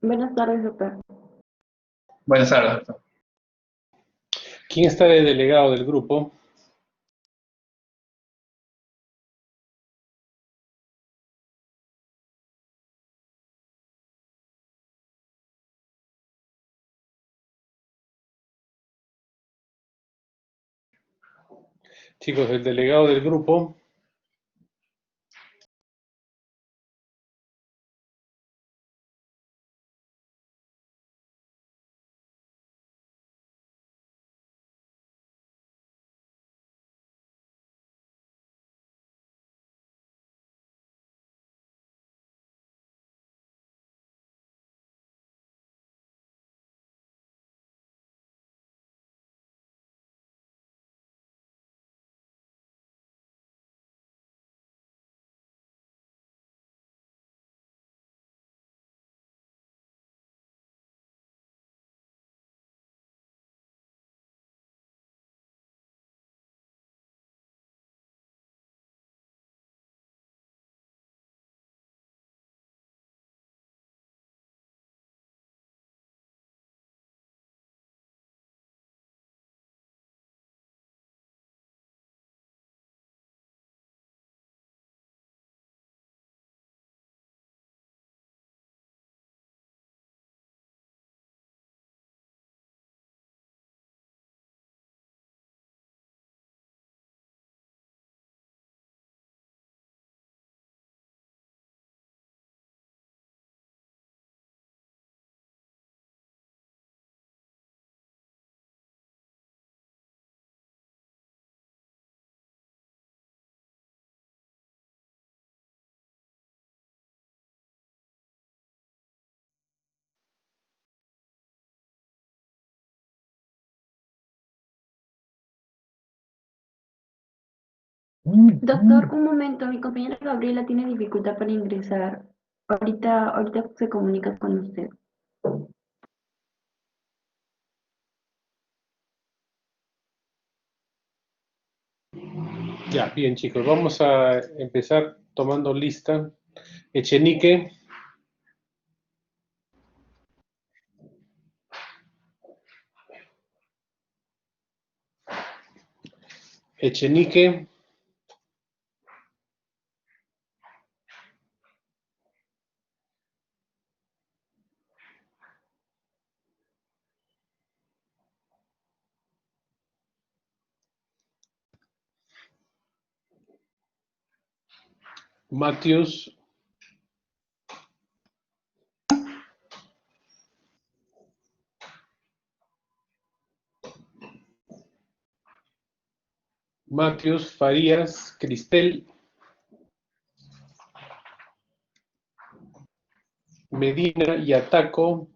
Buenas tardes, doctor. Buenas tardes, doctor. ¿Quién está de delegado del grupo? Chicos, el delegado del grupo. Doctor, un momento, mi compañera Gabriela tiene dificultad para ingresar. Ahorita se comunica con usted. Ya, bien chicos, vamos a empezar tomando lista. Echenique. Echenique. Matthews. Matthews, Farías, Cristel, Medina y Ataco.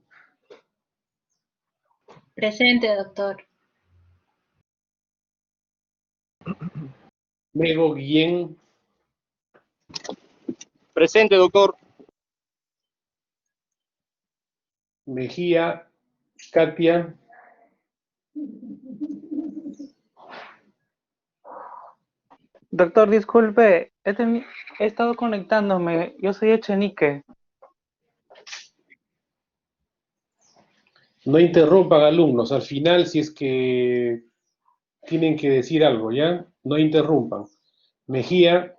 Presente, doctor. Mego, Guillén, Presente, doctor. Mejía, Katia, Doctor, disculpe, he estado conectándome. Yo soy Echenique. no interrumpan alumnos. Al final, si es que tienen que decir algo, ¿ya? No interrumpan. Mejía,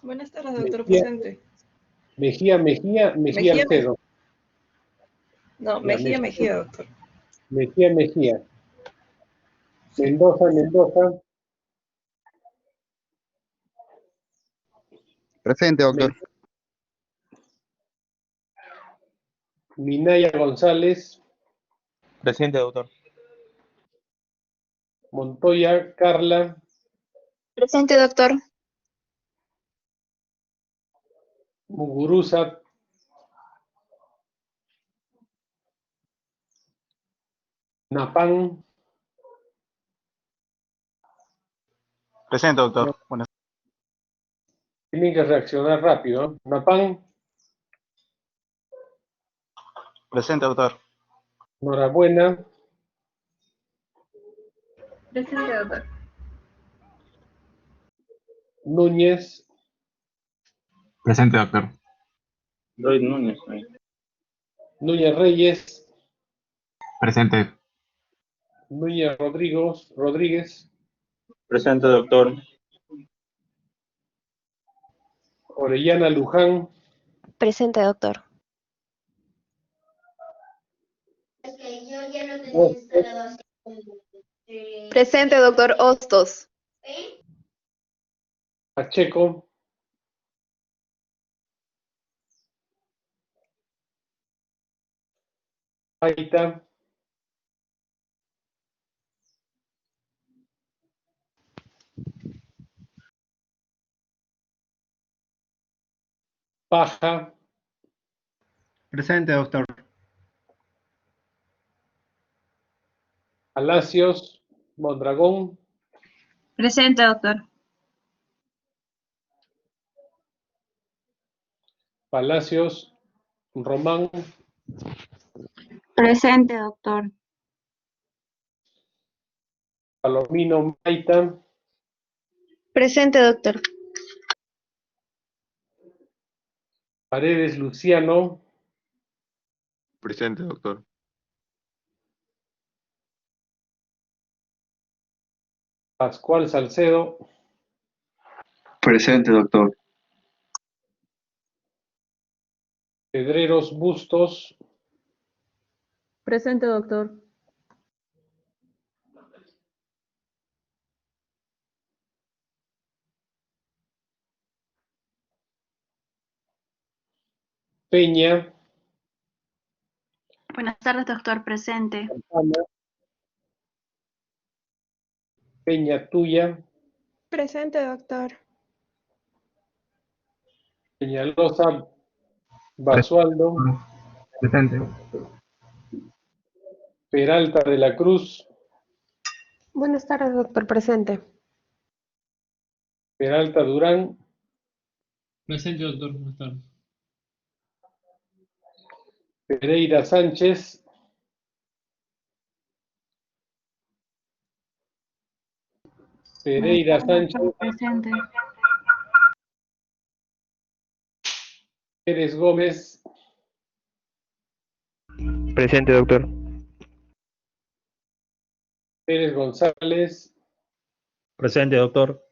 Buenas tardes, doctor, Mejía, presente. Mejía Mejía, Alcedo. no, Ya, Mejía, doctor. Mejía. Sí. Mendoza, Presente, doctor. Minaya González, Presente, doctor. Montoya, Carla, Presente, doctor. Muguruza, Napán. Presente, doctor. Buenas. Tienen que reaccionar rápido. Napán, Presente, doctor. enhorabuena. Presente, doctor. Núñez, Presente, doctor. Lloyd Núñez. Núñez Reyes, Presente. Núñez Rodríguez, Presente, doctor. Orellana Luján, Presente, doctor. Presente, doctor Hostos. Pacheco, Aita, Paja, Presente, doctor. Palacios, Mondragón, Presente, doctor. Palacios, Román, Presente, doctor. Palomino Maita, Presente, doctor. Paredes Luciano, Presente, doctor. Pascual Salcedo, Presente, doctor. Pedreros Bustos, Presente, doctor. Peña, Buenas tardes, doctor. Presente. Campana, Peña Tuya, Presente, doctor. Peñalosa, Basualdo, Presente. Peralta de la Cruz, Buenas tardes, doctor. Presente. Peralta Durán, Presente, doctor. Buenas tardes. Pereira Sánchez, Pereira Sánchez, Presente. Pérez Gómez, Presente, doctor. Pérez González, Presente, doctor.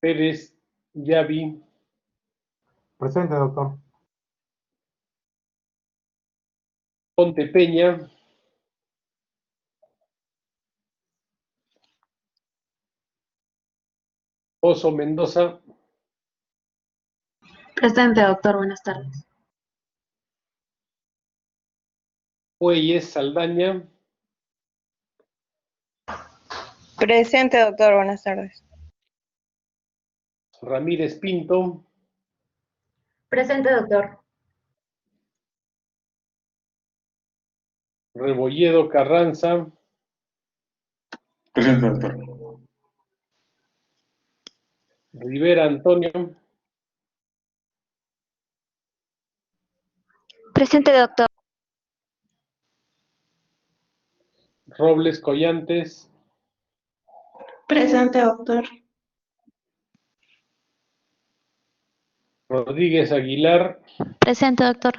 Pérez Yavi, Presente, doctor. Ponte Peña, Oso Mendoza, Presente, doctor. Buenas tardes. Pueyes Saldaña, Presente, doctor. Buenas tardes. Ramírez Pinto, Presente, doctor. Rebolledo Carranza, Presente, doctor. Rivera Antonio, Presente, doctor. Robles Collantes, Presente, doctor. Rodríguez Aguilar, Presente, doctor.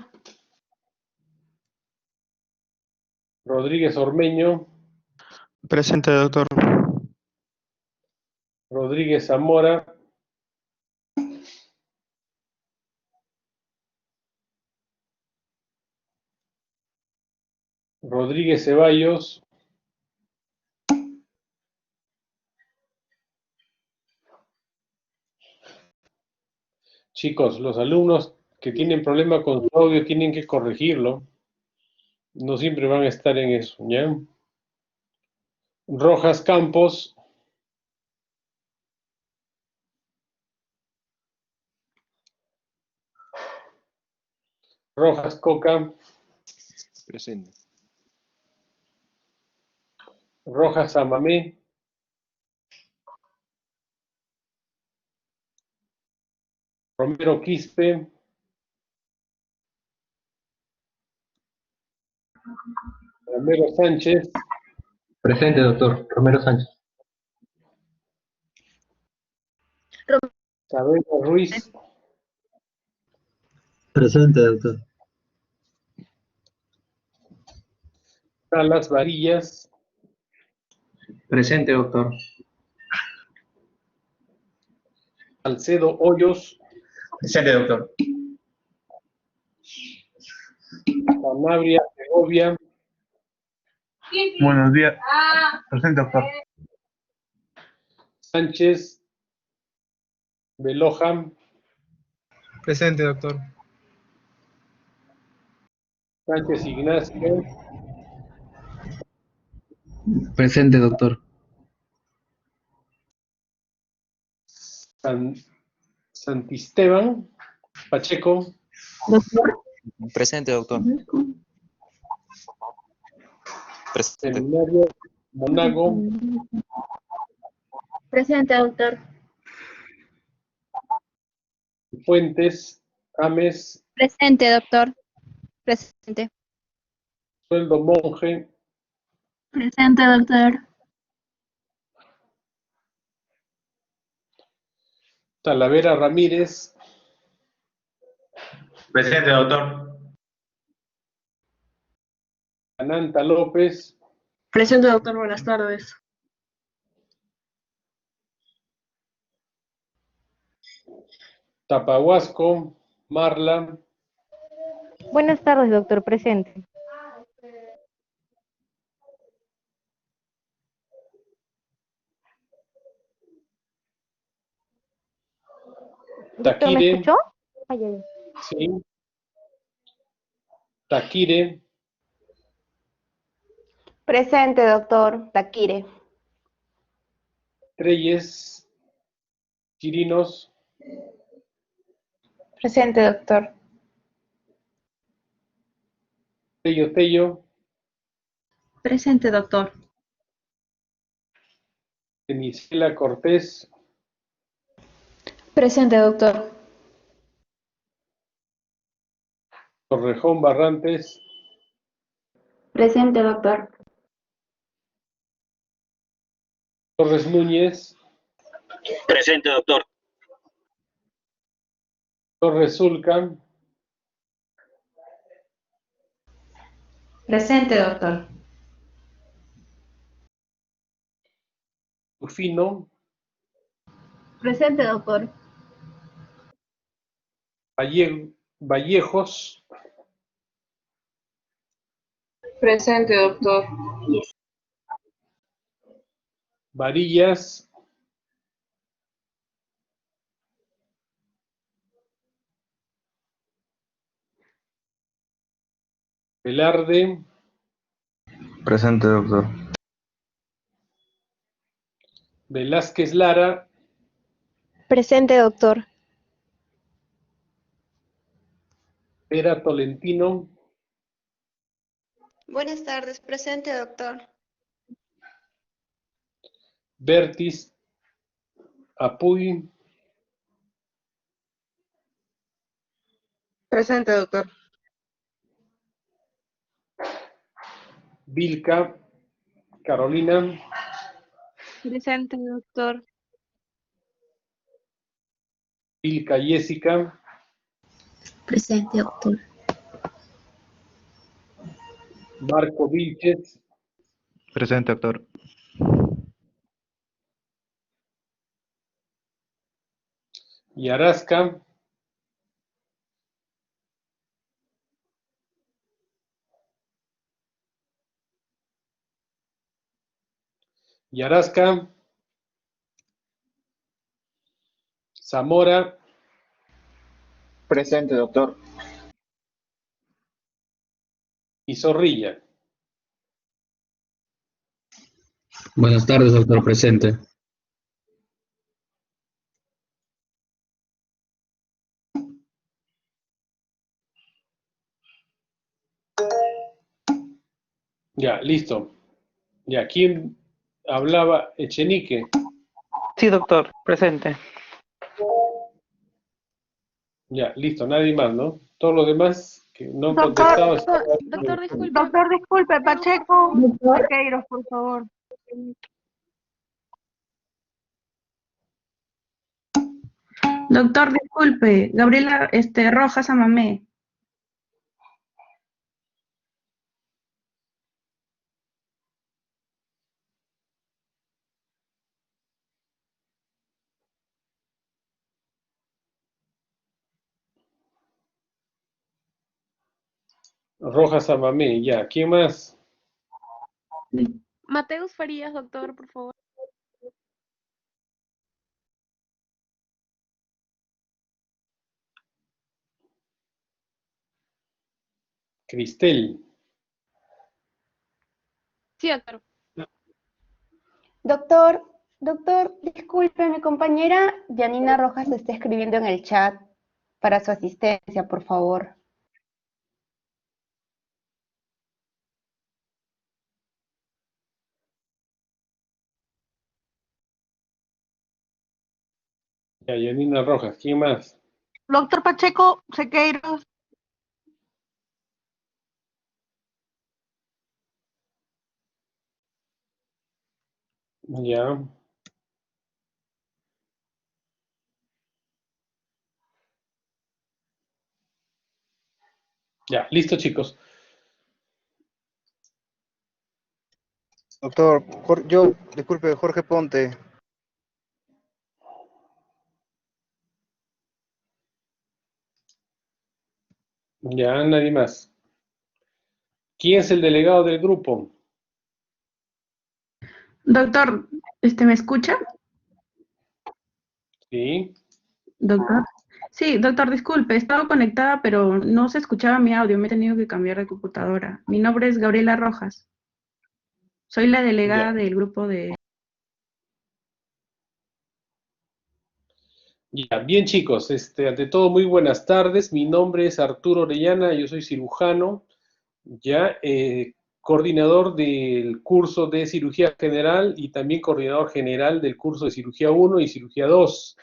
Rodríguez Ormeño, Presente, doctor. Rodríguez Zamora, Rodríguez Ceballos, chicos, los alumnos que tienen problema con su audio tienen que corregirlo. No siempre van a estar en eso, ¿ya? Rojas Campos, Rojas Coca, Presente. Rojas Amamé, Romero Quispe, Romero Sánchez, Presente, doctor. Romero Sánchez. Saavedra Ruiz, Presente, doctor. Salas Varillas, Presente, doctor. Salcedo Hoyos, Presente, doctor. Sanabria Segovia, Buenos días. Presente, doctor. Sánchez Beloja, Presente, doctor. Sánchez Ignacio, Presente, doctor. Santisteban Pacheco, Doctor. Presente, doctor. Presente. Seminario Monago, Presente, doctor. Fuentes Ames, Presente, doctor. Presente. Sueldo Monje, Presente, doctor. Talavera Ramírez, Presente, doctor. Ananta López, Presente, doctor. Buenas tardes. Tapahuasco, Marla, Buenas tardes, doctor. Presente. Doctor, ¿me Taquire, escuchó? Ay, ay, ay. sí, Taquire, Presente, doctor. Taquire. Treyes, Chirinos, Presente, doctor. Tello, Presente, doctor. Tenisela Cortés, Presente, doctor. Torrejón Barrantes, Presente, doctor. Torres Núñez, Presente, doctor. Torres Zulca, Presente, doctor. Rufino, Presente, doctor. Vallejos, Presente, doctor. Varillas, Velarde, Presente, doctor. Velázquez Lara, Presente, doctor. Vera Tolentino, Buenas tardes. Presente, doctor. Bertis Apuy, Presente, doctor. Vilca, Carolina, Presente, doctor. Vilca Jessica, Presente, doctor. Marco Vilches, Presente, doctor. Yarasca, Zamora, Presente, doctor. y Zorrilla. Buenas tardes, doctor. Presente. Ya, listo. Ya, ¿quién hablaba? Echenique. Sí, doctor. Presente. Ya, listo, nadie más, ¿no? Todos los demás que no han Doctor, contestado. Doctor, disculpe. Doctor, disculpe, Pacheco. Doctor. Sequeiros, por favor. Doctor, disculpe, Gabriela Rojas Amamé. Rojas Amamé, ya. ¿Quién más? Mateus Farías, doctor, por favor. Cristel. Sí, doctor. Doctor, disculpe, mi compañera Janina Rojas está escribiendo en el chat para su asistencia, por favor. Ya, Yanina Rojas. ¿Quién más? Doctor Pacheco Sequeiros. Ya. Ya, listo, chicos. Doctor, disculpe, Jorge Ponte. Ya, nadie más. ¿Quién es el delegado del grupo? Doctor, ¿me escucha? Sí. Doctor. Sí, doctor, disculpe, he estado conectada, pero no se escuchaba mi audio, me he tenido que cambiar de computadora. Mi nombre es Gabriela Rojas. Soy la delegada Ya. del grupo de... Ya, bien chicos, ante todo muy buenas tardes, mi nombre es Arturo Orellana, yo soy cirujano, ya, coordinador del curso de cirugía general y también coordinador general del curso de cirugía 1 y cirugía 2.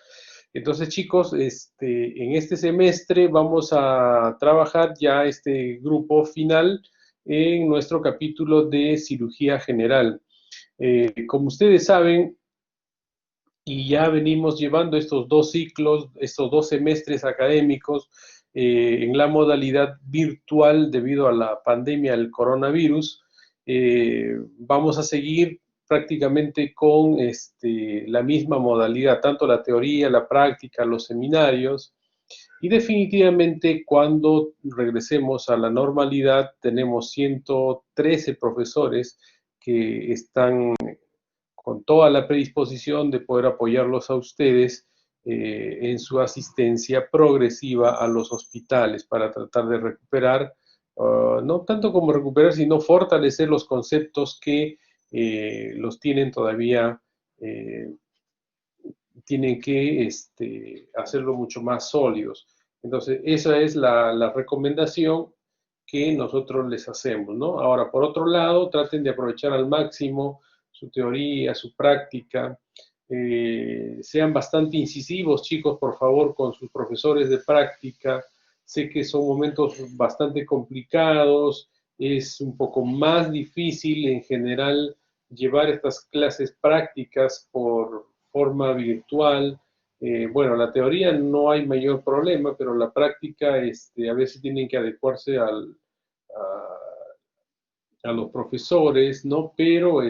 Entonces chicos, en este semestre vamos a trabajar ya este grupo final en nuestro capítulo de cirugía general. Como ustedes saben, y ya venimos llevando estos dos ciclos, estos dos semestres académicos en la modalidad virtual debido a la pandemia del coronavirus. Vamos a seguir prácticamente con la misma modalidad, tanto la teoría, la práctica, los seminarios. Y definitivamente cuando regresemos a la normalidad tenemos 113 profesores que están con toda la predisposición de poder apoyarlos a ustedes en su asistencia progresiva a los hospitales para tratar de recuperar, no tanto como recuperar, sino fortalecer los conceptos que los tienen todavía, tienen que hacerlo mucho más sólidos. Entonces, esa es la recomendación que nosotros les hacemos, ¿no? Ahora, por otro lado, traten de aprovechar al máximo su teoría, su práctica, sean bastante incisivos, chicos, por favor, con sus profesores de práctica. Sé que son momentos bastante complicados, es un poco más difícil en general llevar estas clases prácticas por forma virtual. Bueno, la teoría no hay mayor problema, pero la práctica a veces tienen que adecuarse a los profesores, ¿no? Pero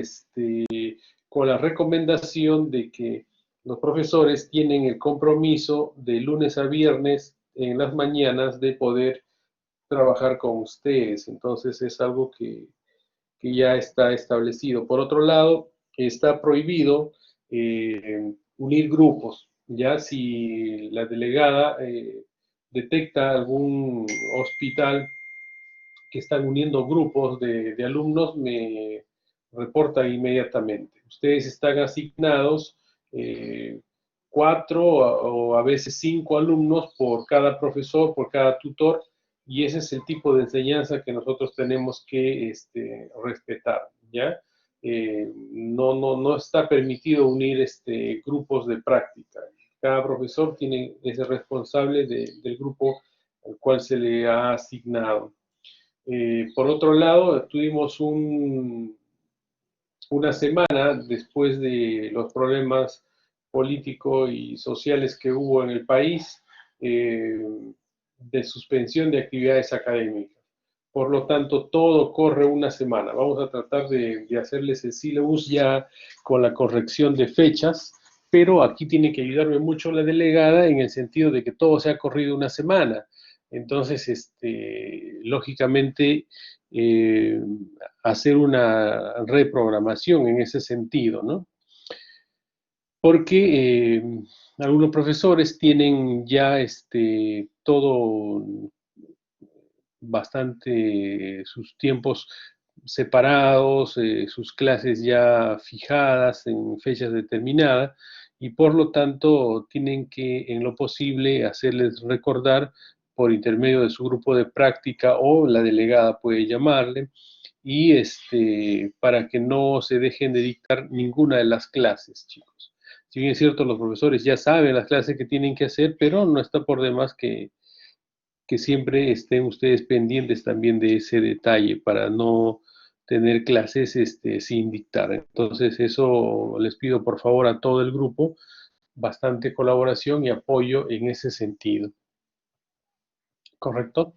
con la recomendación de que los profesores tienen el compromiso de lunes a viernes en las mañanas de poder trabajar con ustedes. Entonces es algo que ya está establecido. Por otro lado, está prohibido unir grupos. Ya si la delegada detecta algún hospital que están uniendo grupos de alumnos, me reporta inmediatamente. Ustedes están asignados 4 o a veces 5 alumnos por cada profesor, por cada tutor, y ese es el tipo de enseñanza que nosotros tenemos que respetar, ¿ya? No está permitido unir grupos de práctica. Cada profesor es el responsable del grupo al cual se le ha asignado. Por otro lado, tuvimos una semana después de los problemas político y sociales que hubo en el país, de suspensión de actividades académicas. Por lo tanto, todo corre una semana. Vamos a tratar de hacerles el sílabus ya con la corrección de fechas, pero aquí tiene que ayudarme mucho la delegada en el sentido de que todo se ha corrido una semana. Entonces, lógicamente, hacer una reprogramación en ese sentido, ¿no? Porque algunos profesores tienen ya todo bastante sus tiempos separados, sus clases ya fijadas en fechas determinadas, y por lo tanto tienen que, en lo posible, hacerles recordar por intermedio de su grupo de práctica, o la delegada puede llamarle, y para que no se dejen de dictar ninguna de las clases, chicos. Si bien es cierto, los profesores ya saben las clases que tienen que hacer, pero no está por demás que siempre estén ustedes pendientes también de ese detalle para no tener clases sin dictar. Entonces, eso les pido por favor a todo el grupo, bastante colaboración y apoyo en ese sentido. ¿Correcto?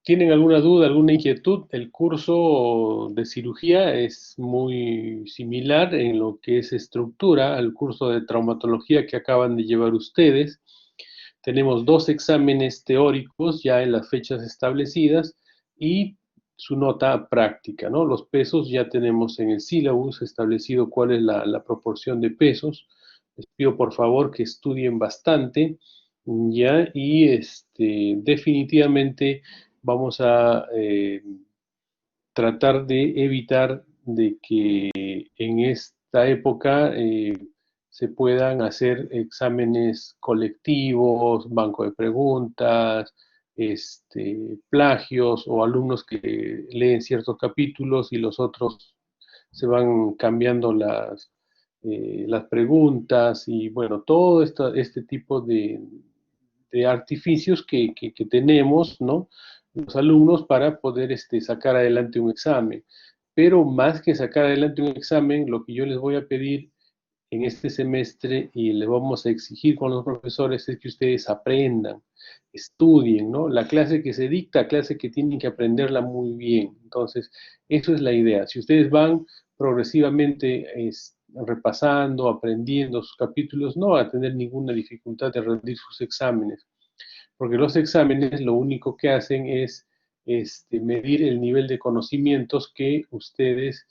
¿Tienen alguna duda, alguna inquietud? El curso de cirugía es muy similar en lo que es estructura al curso de traumatología que acaban de llevar ustedes. Tenemos 2 exámenes teóricos ya en las fechas establecidas y su nota práctica, ¿no? Los pesos ya tenemos en el sílabus establecido cuál es la proporción de pesos. Les pido por favor que estudien bastante, ¿ya? Y definitivamente vamos a tratar de evitar de que en esta época se puedan hacer exámenes colectivos, banco de preguntas, plagios, o alumnos que leen ciertos capítulos y los otros se van cambiando las preguntas, y bueno, todo este tipo de artificios que tenemos, ¿no?, los alumnos para poder sacar adelante un examen. Pero más que sacar adelante un examen, lo que yo les voy a pedir en este semestre y le vamos a exigir con los profesores es que ustedes aprendan, estudien, ¿no? La clase que se dicta, clase que tienen que aprenderla muy bien. Entonces, eso es la idea. Si ustedes van progresivamente repasando, aprendiendo sus capítulos, no van a tener ninguna dificultad de rendir sus exámenes, porque los exámenes lo único que hacen es medir el nivel de conocimientos que ustedes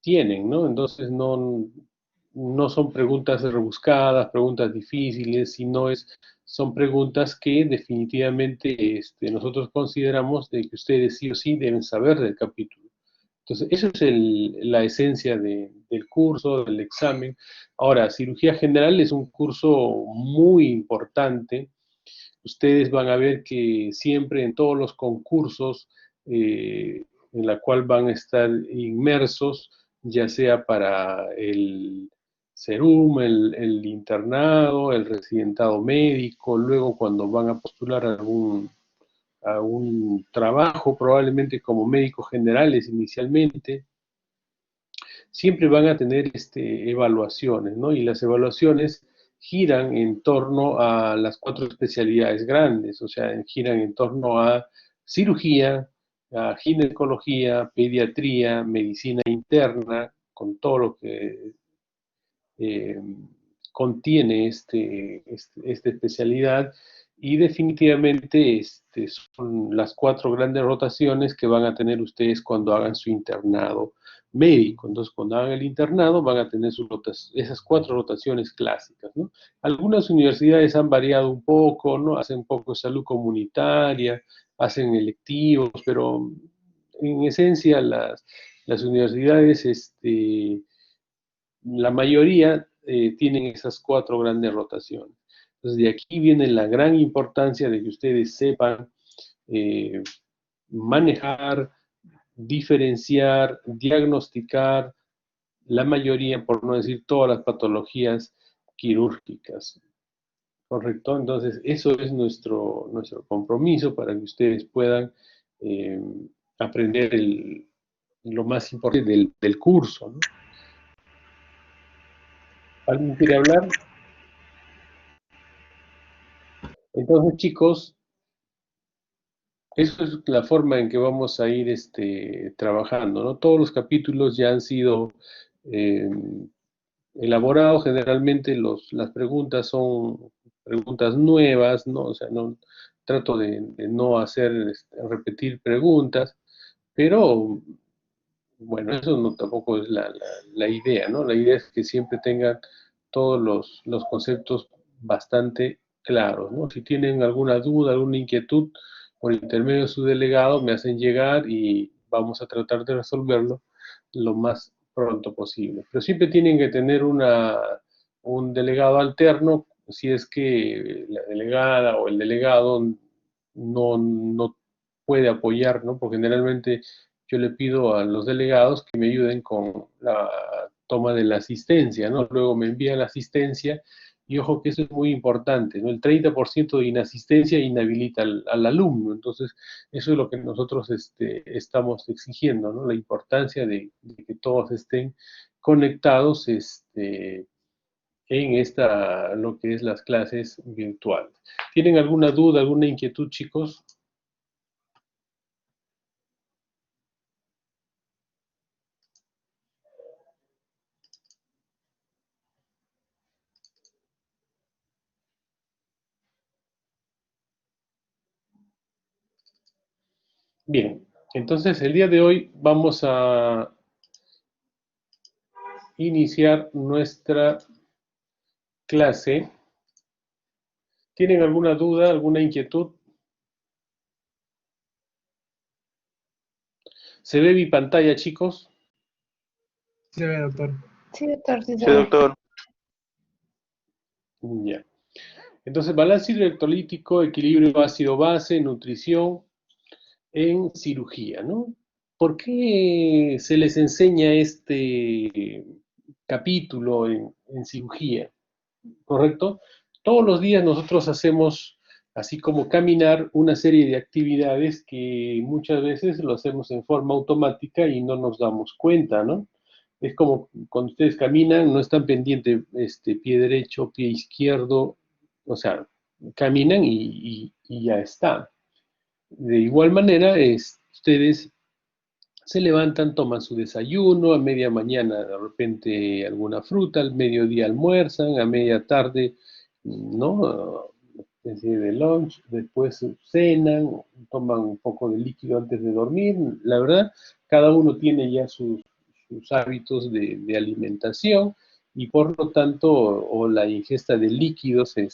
tienen, ¿no? Entonces no son preguntas rebuscadas, preguntas difíciles, sino son preguntas que definitivamente nosotros consideramos de que ustedes sí o sí deben saber del capítulo. Entonces, eso es la esencia del curso, del examen. Ahora, cirugía general es un curso muy importante. Ustedes van a ver que siempre en todos los concursos en la cual van a estar inmersos, ya sea para el SERUM, el internado, el residentado médico, luego cuando van a postular a un trabajo, probablemente como médicos generales inicialmente, siempre van a tener evaluaciones, ¿no? Y las evaluaciones giran en torno a las 4 especialidades grandes, o sea, giran en torno a cirugía, a ginecología, pediatría, medicina interna, con todo lo que contiene esta especialidad, y definitivamente son las 4 grandes rotaciones que van a tener ustedes cuando hagan su internado médico. Entonces, cuando hagan el internado van a tener esas 4 rotaciones clásicas, ¿no? Algunas universidades han variado un poco, ¿no? Hacen un poco de salud comunitaria, hacen electivos, pero en esencia las universidades, la mayoría tienen esas 4 grandes rotaciones. Entonces, de aquí viene la gran importancia de que ustedes sepan manejar, diferenciar, diagnosticar la mayoría, por no decir todas las patologías quirúrgicas. ¿Correcto? Entonces, eso es nuestro compromiso para que ustedes puedan aprender lo más importante del curso, ¿no? ¿Alguien quiere hablar? Entonces, chicos, eso es la forma en que vamos a ir trabajando, ¿no? Todos los capítulos ya han sido elaborados. Generalmente las preguntas son preguntas nuevas, ¿no? O sea, no trato de no hacer, repetir preguntas, pero bueno, eso no tampoco es la idea, ¿no? La idea es que siempre tengan todos los conceptos bastante claros, ¿no? Si tienen alguna duda, alguna inquietud, por intermedio de su delegado, me hacen llegar y vamos a tratar de resolverlo lo más pronto posible. Pero siempre tienen que tener un delegado alterno si es que la delegada o el delegado no puede apoyar, ¿no? Porque generalmente yo le pido a los delegados que me ayuden con la toma de la asistencia, ¿no? Luego me envían la asistencia y ojo que eso es muy importante, ¿no? El 30% de inasistencia inhabilita al alumno, entonces eso es lo que nosotros estamos exigiendo, ¿no? La importancia de que todos estén conectados en lo que es las clases virtuales. ¿Tienen alguna duda, alguna inquietud, chicos? Bien, entonces el día de hoy vamos a iniciar nuestra clase. ¿Tienen alguna duda, alguna inquietud? ¿Se ve mi pantalla, chicos? Se ve, doctor. Sí, doctor, sí, Sí, doctor. Ya. Entonces, balance electrolítico, equilibrio ácido-base, nutrición en cirugía, ¿no? ¿Por qué se les enseña este capítulo en cirugía? ¿Correcto? Todos los días nosotros hacemos, así como caminar, una serie de actividades que muchas veces lo hacemos en forma automática y no nos damos cuenta, ¿no? Es como cuando ustedes caminan, no están pendientes pie derecho, pie izquierdo, o sea, caminan y ya está. De igual manera, ustedes se levantan, toman su desayuno, a media mañana de repente alguna fruta, al mediodía almuerzan, a media tarde, ¿no? Especie de lunch, después cenan, toman un poco de líquido antes de dormir. La verdad, cada uno tiene ya sus hábitos de alimentación y por lo tanto, o la ingesta de líquidos en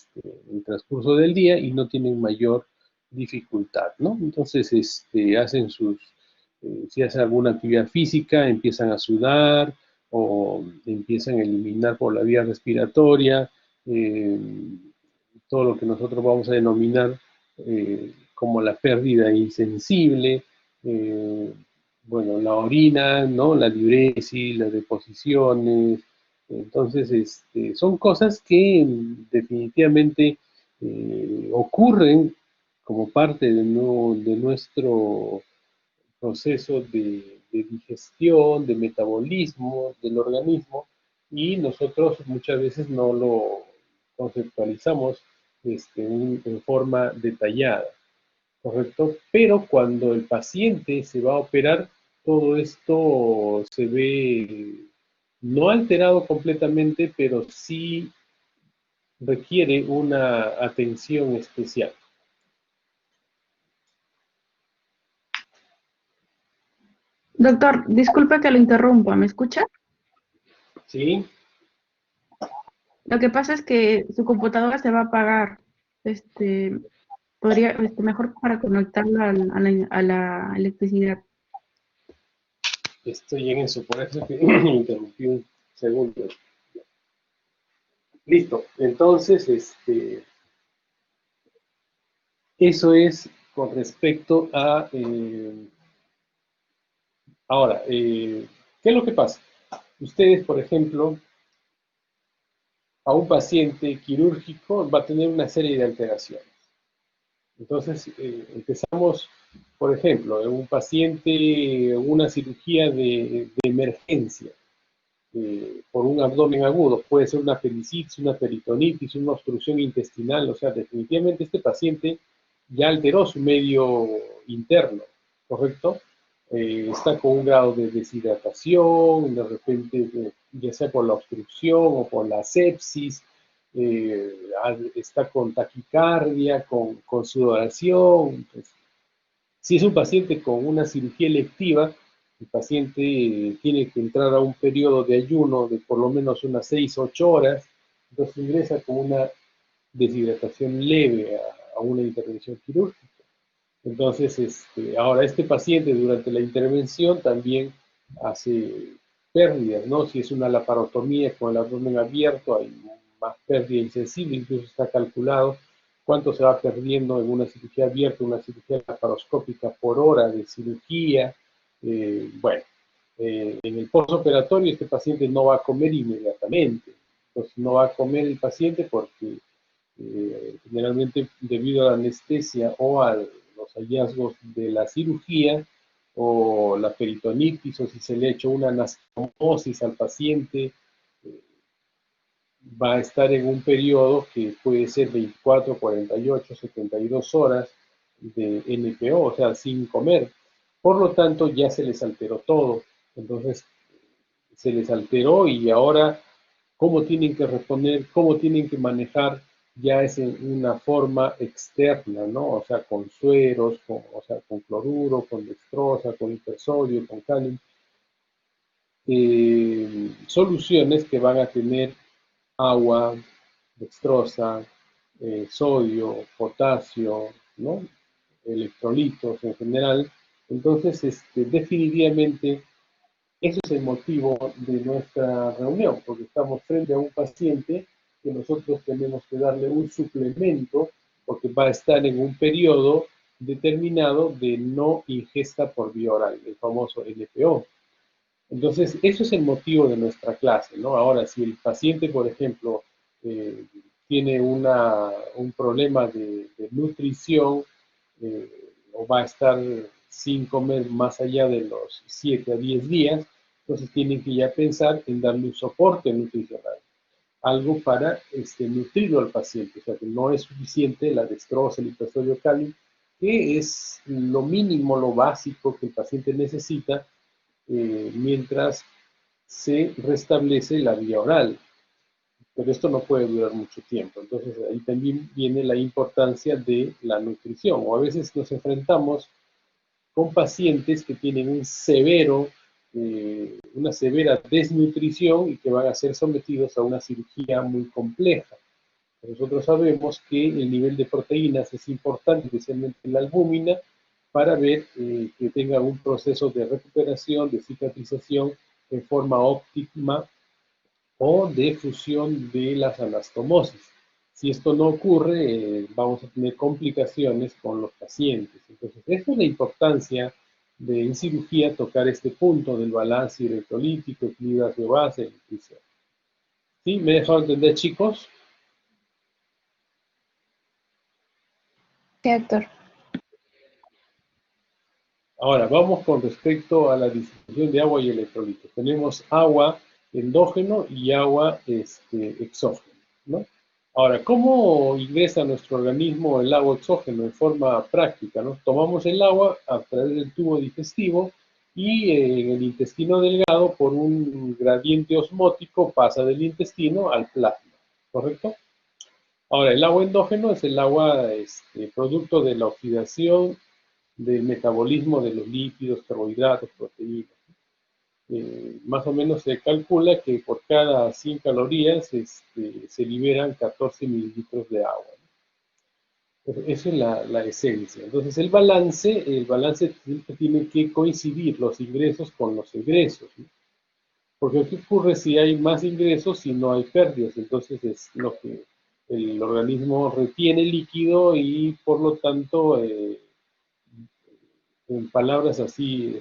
el transcurso del día y no tienen mayor dificultad, ¿no? Entonces, hacen si hacen alguna actividad física, empiezan a sudar o empiezan a eliminar por la vía respiratoria, todo lo que nosotros vamos a denominar como la pérdida insensible, bueno, la orina, ¿no? La diuresis, las deposiciones. Entonces, son cosas que definitivamente ocurren como parte de nuestro proceso de digestión, de metabolismo del organismo, y nosotros muchas veces no lo conceptualizamos en forma detallada, ¿correcto? Pero cuando el paciente se va a operar, todo esto se ve no alterado completamente, pero sí requiere una atención especial. Doctor, disculpe que lo interrumpa, ¿me escucha? ¿Sí? Lo que pasa es que su computadora se va a apagar. Podría, mejor para conectarla a la electricidad. Estoy en eso, por eso que me interrumpí un segundo. Listo, entonces, eso es con respecto a... ahora, ¿qué es lo que pasa? Ustedes, por ejemplo, a un paciente quirúrgico va a tener una serie de alteraciones. Entonces, empezamos, por ejemplo, en un paciente, una cirugía de emergencia. por un abdomen agudo, puede ser una apendicitis, una peritonitis, una obstrucción intestinal, o sea, definitivamente este paciente ya alteró su medio interno, ¿correcto? Está con un grado de deshidratación, de repente, ya sea por la obstrucción o por la sepsis, está con taquicardia, con sudoración. Pues, si es un paciente con una cirugía electiva, el paciente tiene que entrar a un periodo de ayuno de por lo menos unas 6-8 horas, entonces ingresa con una deshidratación leve a una intervención quirúrgica. Entonces, ahora este paciente durante la intervención también hace pérdidas, ¿no? Si es una laparotomía con el abdomen abierto, hay más pérdida insensible, incluso está calculado cuánto se va perdiendo en una cirugía abierta, una cirugía laparoscópica por hora de cirugía. Bueno, en el postoperatorio este paciente no va a comer inmediatamente, entonces no va a comer el paciente porque generalmente debido a la anestesia o a los hallazgos de la cirugía o la peritonitis o si se le ha hecho una anastomosis al paciente, va a estar en un periodo que puede ser 24, 48, 72 horas de NPO, o sea, sin comer. Por lo tanto, ya se les alteró todo. Entonces, se les alteró y ahora, ¿cómo tienen que responder? ¿Cómo tienen que manejar? Ya es en una forma externa, ¿no? O sea, con sueros, con cloruro, con dextrosa, con hipersodio, con cálium. Soluciones que van a tener agua, dextrosa, sodio, potasio, ¿no? Electrolitos en general. Entonces, definitivamente, ese es el motivo de nuestra reunión, porque estamos frente a un paciente que nosotros tenemos que darle un suplemento, porque va a estar en un periodo determinado de no ingesta por vía oral, el famoso LPO. Entonces, eso es el motivo de nuestra clase, ¿no? Ahora, si el paciente, por ejemplo, tiene un problema de nutrición o va a estar sin comer más allá de los 7 a 10 días, entonces tienen que ya pensar en darle un soporte nutricional, algo para nutrirlo al paciente, o sea que no es suficiente la dextrosa, el hipersodio cálido, que es lo mínimo, lo básico que el paciente necesita mientras se restablece la vía oral. Pero esto no puede durar mucho tiempo. Entonces ahí también viene la importancia de la nutrición. O a veces nos enfrentamos con pacientes que tienen una severa desnutrición y que van a ser sometidos a una cirugía muy compleja. Nosotros sabemos que el nivel de proteínas es importante, especialmente la albúmina, para ver que tenga un proceso de recuperación, de cicatrización en forma óptima o de fusión de las anastomosis. Si esto no ocurre, vamos a tener complicaciones con los pacientes. Entonces, esta es la importancia de en cirugía tocar este punto del balance electrolítico, equilibrio ácido-base, nutrición. ¿Sí? ¿Me he dejado entender, chicos? Sí, doctor. Ahora, vamos con respecto a la distribución de agua y electrolitos. Tenemos agua endógeno y agua exógeno, ¿no? Ahora, ¿cómo ingresa a nuestro organismo el agua exógeno en forma práctica, ¿no? Tomamos el agua a través del tubo digestivo y en el intestino delgado, por un gradiente osmótico, pasa del intestino al plasma, ¿correcto? Ahora, el agua endógeno es el agua producto de la oxidación del metabolismo de los lípidos, carbohidratos, proteínas. Más o menos se calcula que por cada 100 calorías se liberan 14 mililitros de agua, ¿no? Esa es la esencia. Entonces el balance tiene que coincidir los ingresos con los egresos, ¿no? Porque ¿qué ocurre si hay más ingresos y no hay pérdidas? Entonces es lo que el organismo retiene líquido y por lo tanto en palabras así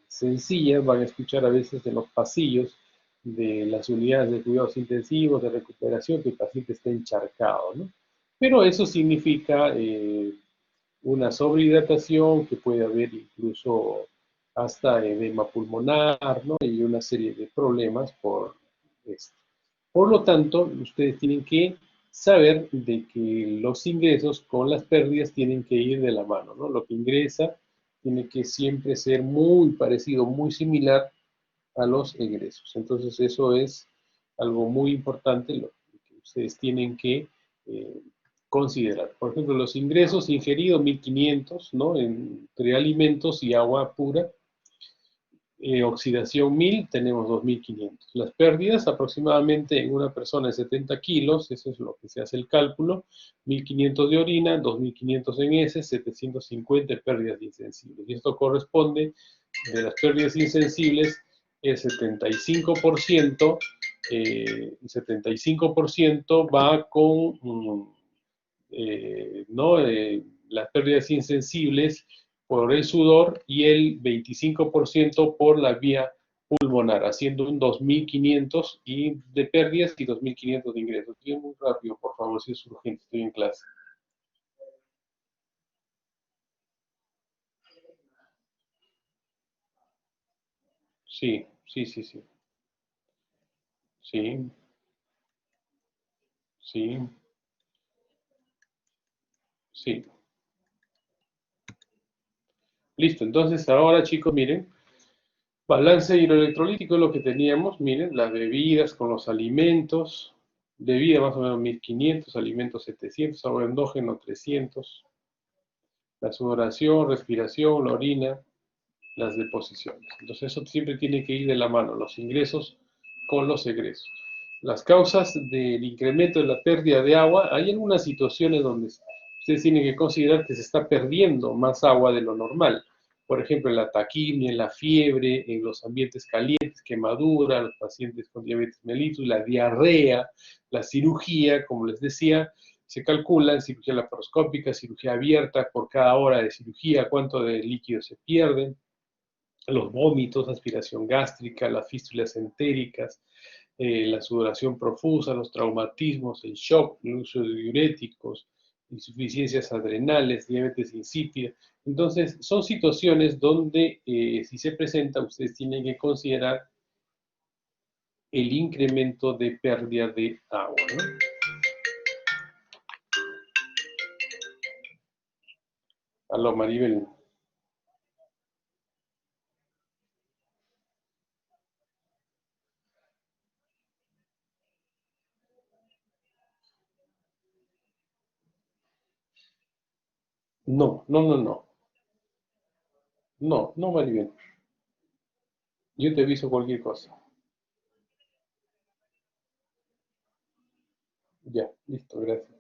sencillas, van a escuchar a veces en los pasillos de las unidades de cuidados intensivos, de recuperación, que el paciente está encharcado, ¿no? Pero eso significa una sobrehidratación, que puede haber incluso hasta edema pulmonar, ¿no? Y una serie de problemas por esto. Por lo tanto, ustedes tienen que saber de que los ingresos con las pérdidas tienen que ir de la mano, ¿no? Lo que ingresa tiene que siempre ser muy parecido, muy similar a los egresos. Entonces, eso es algo muy importante, lo que ustedes tienen que considerar. Por ejemplo, los ingresos ingeridos, 1.500, ¿no? Entre alimentos y agua pura. Oxidación 1.000, tenemos 2.500. Las pérdidas aproximadamente en una persona de 70 kilos, eso es lo que se hace el cálculo, 1.500 de orina, 2.500 en heces, 750 de pérdidas insensibles. Y esto corresponde, de las pérdidas insensibles, el 75%, va con las pérdidas insensibles por el sudor y el 25% por la vía pulmonar, haciendo un 2.500 de pérdidas y 2.500 de ingresos. Bien, muy rápido, por favor, si es urgente, estoy en clase. Sí, sí, sí, sí. Sí. Sí. Sí. Listo, entonces ahora, chicos, miren, balance hidroelectrolítico es lo que teníamos, miren, las bebidas con los alimentos, bebida más o menos 1.500, alimentos 700, agua endógeno 300, la sudoración, respiración, la orina, las deposiciones. Entonces eso siempre tiene que ir de la mano, los ingresos con los egresos. Las causas del incremento de la pérdida de agua, hay algunas situaciones donde ustedes tienen que considerar que se está perdiendo más agua de lo normal. Por ejemplo, en la taquimia, en la fiebre, en los ambientes calientes, quemadura, los pacientes con diabetes mellitus, la diarrea, la cirugía, como les decía, se calcula en cirugía laparoscópica, cirugía abierta, por cada hora de cirugía, cuánto de líquido se pierde, los vómitos, aspiración gástrica, las fístulas entéricas, la sudoración profusa, los traumatismos, el shock, el uso de diuréticos, insuficiencias adrenales, diabetes insípida. Entonces, son situaciones donde, si se presenta, ustedes tienen que considerar el incremento de pérdida de agua, ¿no? Aló, Maribel. No, no, no, no. No, no, Maribel. Yo te aviso cualquier cosa. Ya, listo, gracias.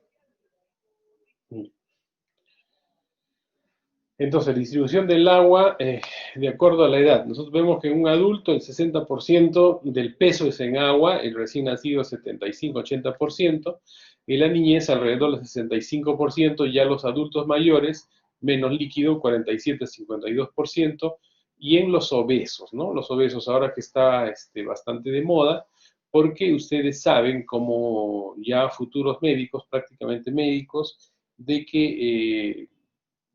Entonces, la distribución del agua, de acuerdo a la edad. Nosotros vemos que en un adulto el 60% del peso es en agua, el recién nacido 75-80%, en la niñez alrededor del 65%, ya los adultos mayores, menos líquido, 47-52%, y en los obesos, ¿no? Los obesos ahora que está bastante de moda, porque ustedes saben como ya futuros médicos, prácticamente médicos, de que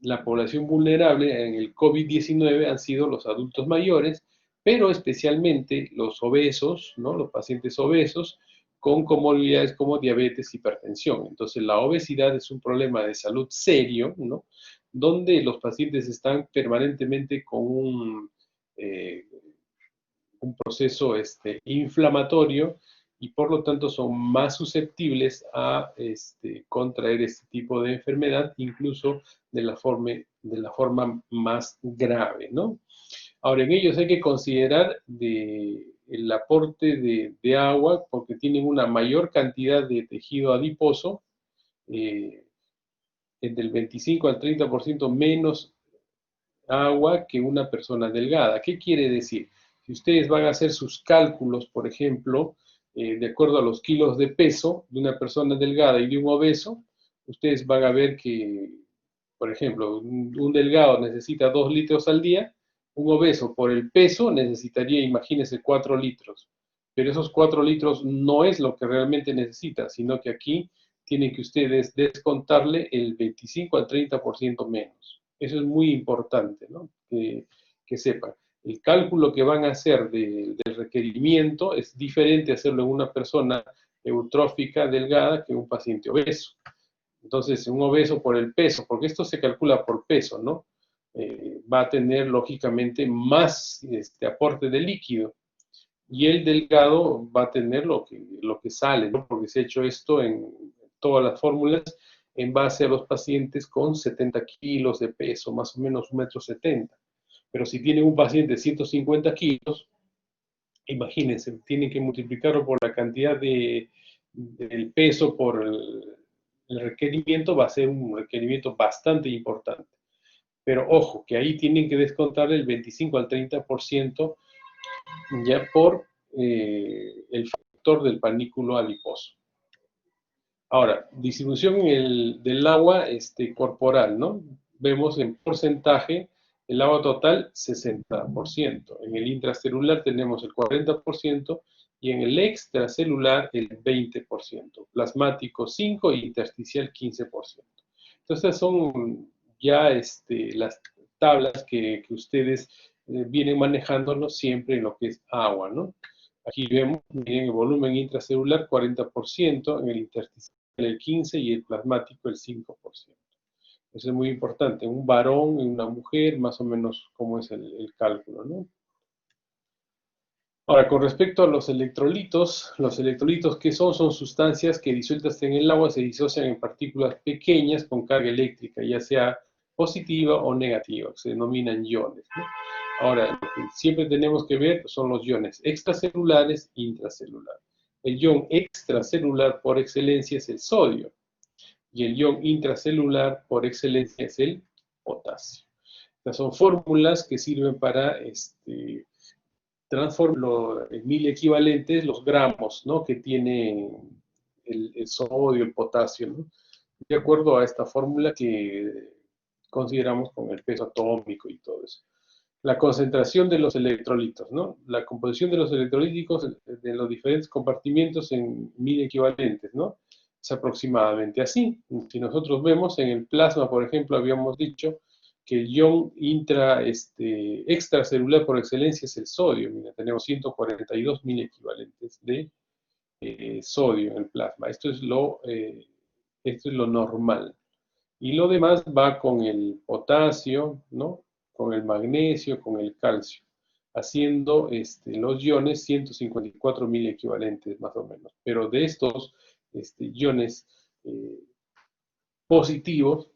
la población vulnerable en el COVID-19 han sido los adultos mayores, pero especialmente los obesos, ¿no? Los pacientes obesos con comorbilidades como diabetes, hipertensión. Entonces, la obesidad es un problema de salud serio, ¿no? Donde los pacientes están permanentemente con un proceso inflamatorio y por lo tanto son más susceptibles a contraer este tipo de enfermedad, incluso de la forma más grave, ¿no? Ahora, en ellos hay que considerar el aporte de agua porque tienen una mayor cantidad de tejido adiposo, del 25 al 30% menos agua que una persona delgada. ¿Qué quiere decir? Si ustedes van a hacer sus cálculos, por ejemplo, de acuerdo a los kilos de peso de una persona delgada y de un obeso, ustedes van a ver que, por ejemplo, un delgado necesita 2 litros al día, un obeso por el peso necesitaría, imagínense, 4 litros. Pero esos 4 litros no es lo que realmente necesita, sino que aquí tienen que ustedes descontarle el 25 al 30% menos. Eso es muy importante, ¿no? Que sepan. el cálculo que van a hacer del requerimiento es diferente hacerlo en una persona eutrófica delgada que un paciente obeso. Entonces, un obeso por el peso, porque esto se calcula por peso, ¿no? Va a tener, lógicamente, más aporte de líquido. Y el delgado va a tener lo que sale, ¿no? Porque se ha hecho esto en todas las fórmulas en base a los pacientes con 70 kilos de peso, más o menos 1,70 m. Pero si tienen un paciente de 150 kilos, imagínense, tienen que multiplicarlo por la cantidad del peso por el requerimiento, va a ser un requerimiento bastante importante. Pero ojo, que ahí tienen que descontar el 25 al 30% ya por el factor del panículo adiposo. Ahora, distribución del agua corporal, ¿no? Vemos en porcentaje el agua total 60%. En el intracelular tenemos el 40% y en el extracelular el 20%. Plasmático 5% y intersticial 15%. Entonces son ya las tablas que ustedes vienen manejándonos siempre en lo que es agua, ¿no? Aquí vemos, miren, el volumen intracelular 40%, en el intersticial el 15% y el plasmático el 5%. Eso es muy importante. Un varón y una mujer, más o menos cómo es el cálculo, ¿no? Ahora, con respecto a los electrolitos ¿qué son? Son sustancias que disueltas en el agua se disocian en partículas pequeñas con carga eléctrica, ya sea positiva o negativa, que se denominan iones, ¿no? Ahora, lo que siempre tenemos que ver son los iones extracelulares e intracelulares. El ion extracelular por excelencia es el sodio y el ion intracelular por excelencia es el potasio. Estas son fórmulas que sirven para transformar en 1000 equivalentes los gramos, ¿no?, que tiene el sodio, el potasio, ¿no?, de acuerdo a esta fórmula que consideramos con el peso atómico y todo eso. La concentración de los electrolitos, ¿no? La composición de los electrolíticos de los diferentes compartimientos en 1000 equivalentes, ¿no? Es aproximadamente así. Si nosotros vemos en el plasma, por ejemplo, habíamos dicho que el ion extracelular por excelencia es el sodio. Mira, tenemos 142.000 equivalentes de sodio en el plasma. Esto es lo normal. Y lo demás va con el potasio, ¿no?, con el magnesio, con el calcio, haciendo los iones 154.000 equivalentes más o menos. Pero de estos iones positivos,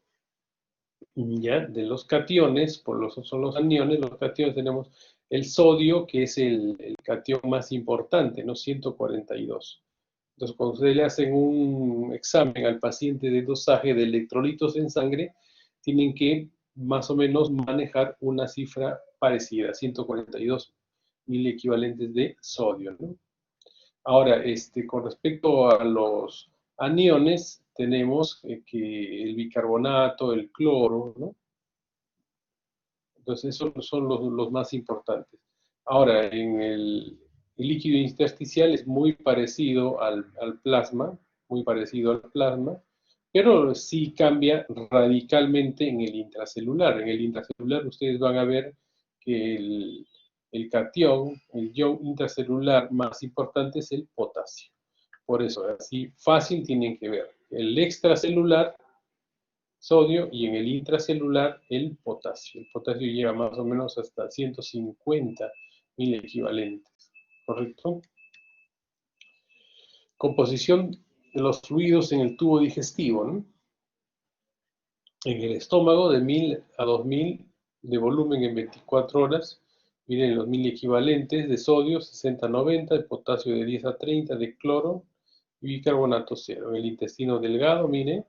ya, de los cationes, son los aniones, los cationes tenemos el sodio, que es el catión más importante, ¿no?, 142. Entonces, cuando ustedes le hacen un examen al paciente de dosaje de electrolitos en sangre, tienen que más o menos manejar una cifra parecida, 142.000 equivalentes de sodio, ¿no? Ahora, con respecto a los aniones, tenemos que el bicarbonato, el cloro, ¿no? Entonces, esos son los más importantes. Ahora, en el líquido intersticial es muy parecido al plasma, pero sí cambia radicalmente en el intracelular. En el intracelular ustedes van a ver que el catión, el ion intracelular más importante es el potasio. Por eso, así fácil tienen que ver el extracelular, sodio, y en el intracelular el potasio. El potasio lleva más o menos hasta 150.000 equivalentes, ¿correcto? Composición de los fluidos en el tubo digestivo, ¿no? En el estómago de 1000 a 2000 de volumen en 24 horas. Miren los 1000 equivalentes de sodio, 60-90, de potasio de 10 a 30, de cloro y bicarbonato 0. En el intestino delgado, miren,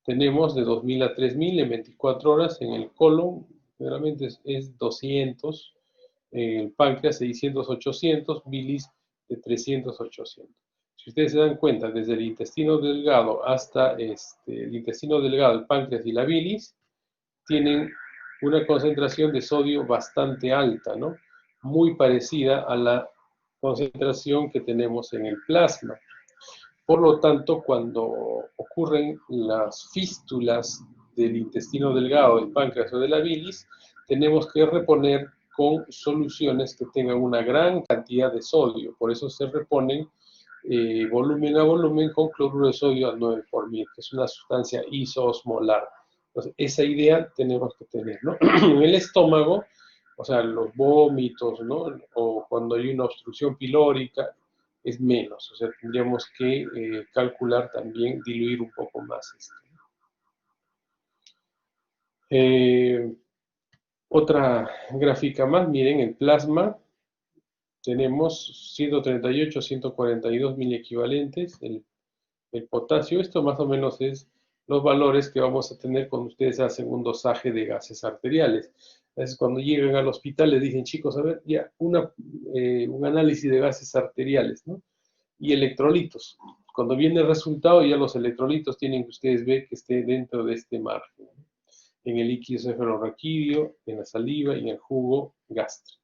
tenemos de 2000 a 3000 en 24 horas. En el colon, generalmente es 200. En el páncreas 600-800, bilis de 300-800. Si ustedes se dan cuenta, desde el intestino delgado hasta el intestino delgado, el páncreas y la bilis, tienen una concentración de sodio bastante alta, ¿no? Muy parecida a la concentración que tenemos en el plasma. Por lo tanto, cuando ocurren las fístulas del intestino delgado, del páncreas o de la bilis, tenemos que reponer con soluciones que tengan una gran cantidad de sodio. Por eso se reponen volumen a volumen con cloruro de sodio al 9 por 1000, que es una sustancia isoosmolar. Entonces, esa idea tenemos que tener, ¿no? En el estómago, o sea, los vómitos, ¿no? O cuando hay una obstrucción pilórica, es menos. O sea, tendríamos que calcular también, diluir un poco más esto. Otra gráfica más, miren, el plasma. Tenemos 138, 142 mil equivalentes. El potasio, esto más o menos es los valores que vamos a tener cuando ustedes hacen un dosaje de gases arteriales. A veces cuando llegan al hospital les dicen, chicos, a ver, ya, un análisis de gases arteriales, ¿no? Y electrolitos. Cuando viene el resultado, ya los electrolitos tienen que ustedes ver que esté dentro de este margen, ¿no? En el líquido cefalorraquídeo, en la saliva y en el jugo gástrico.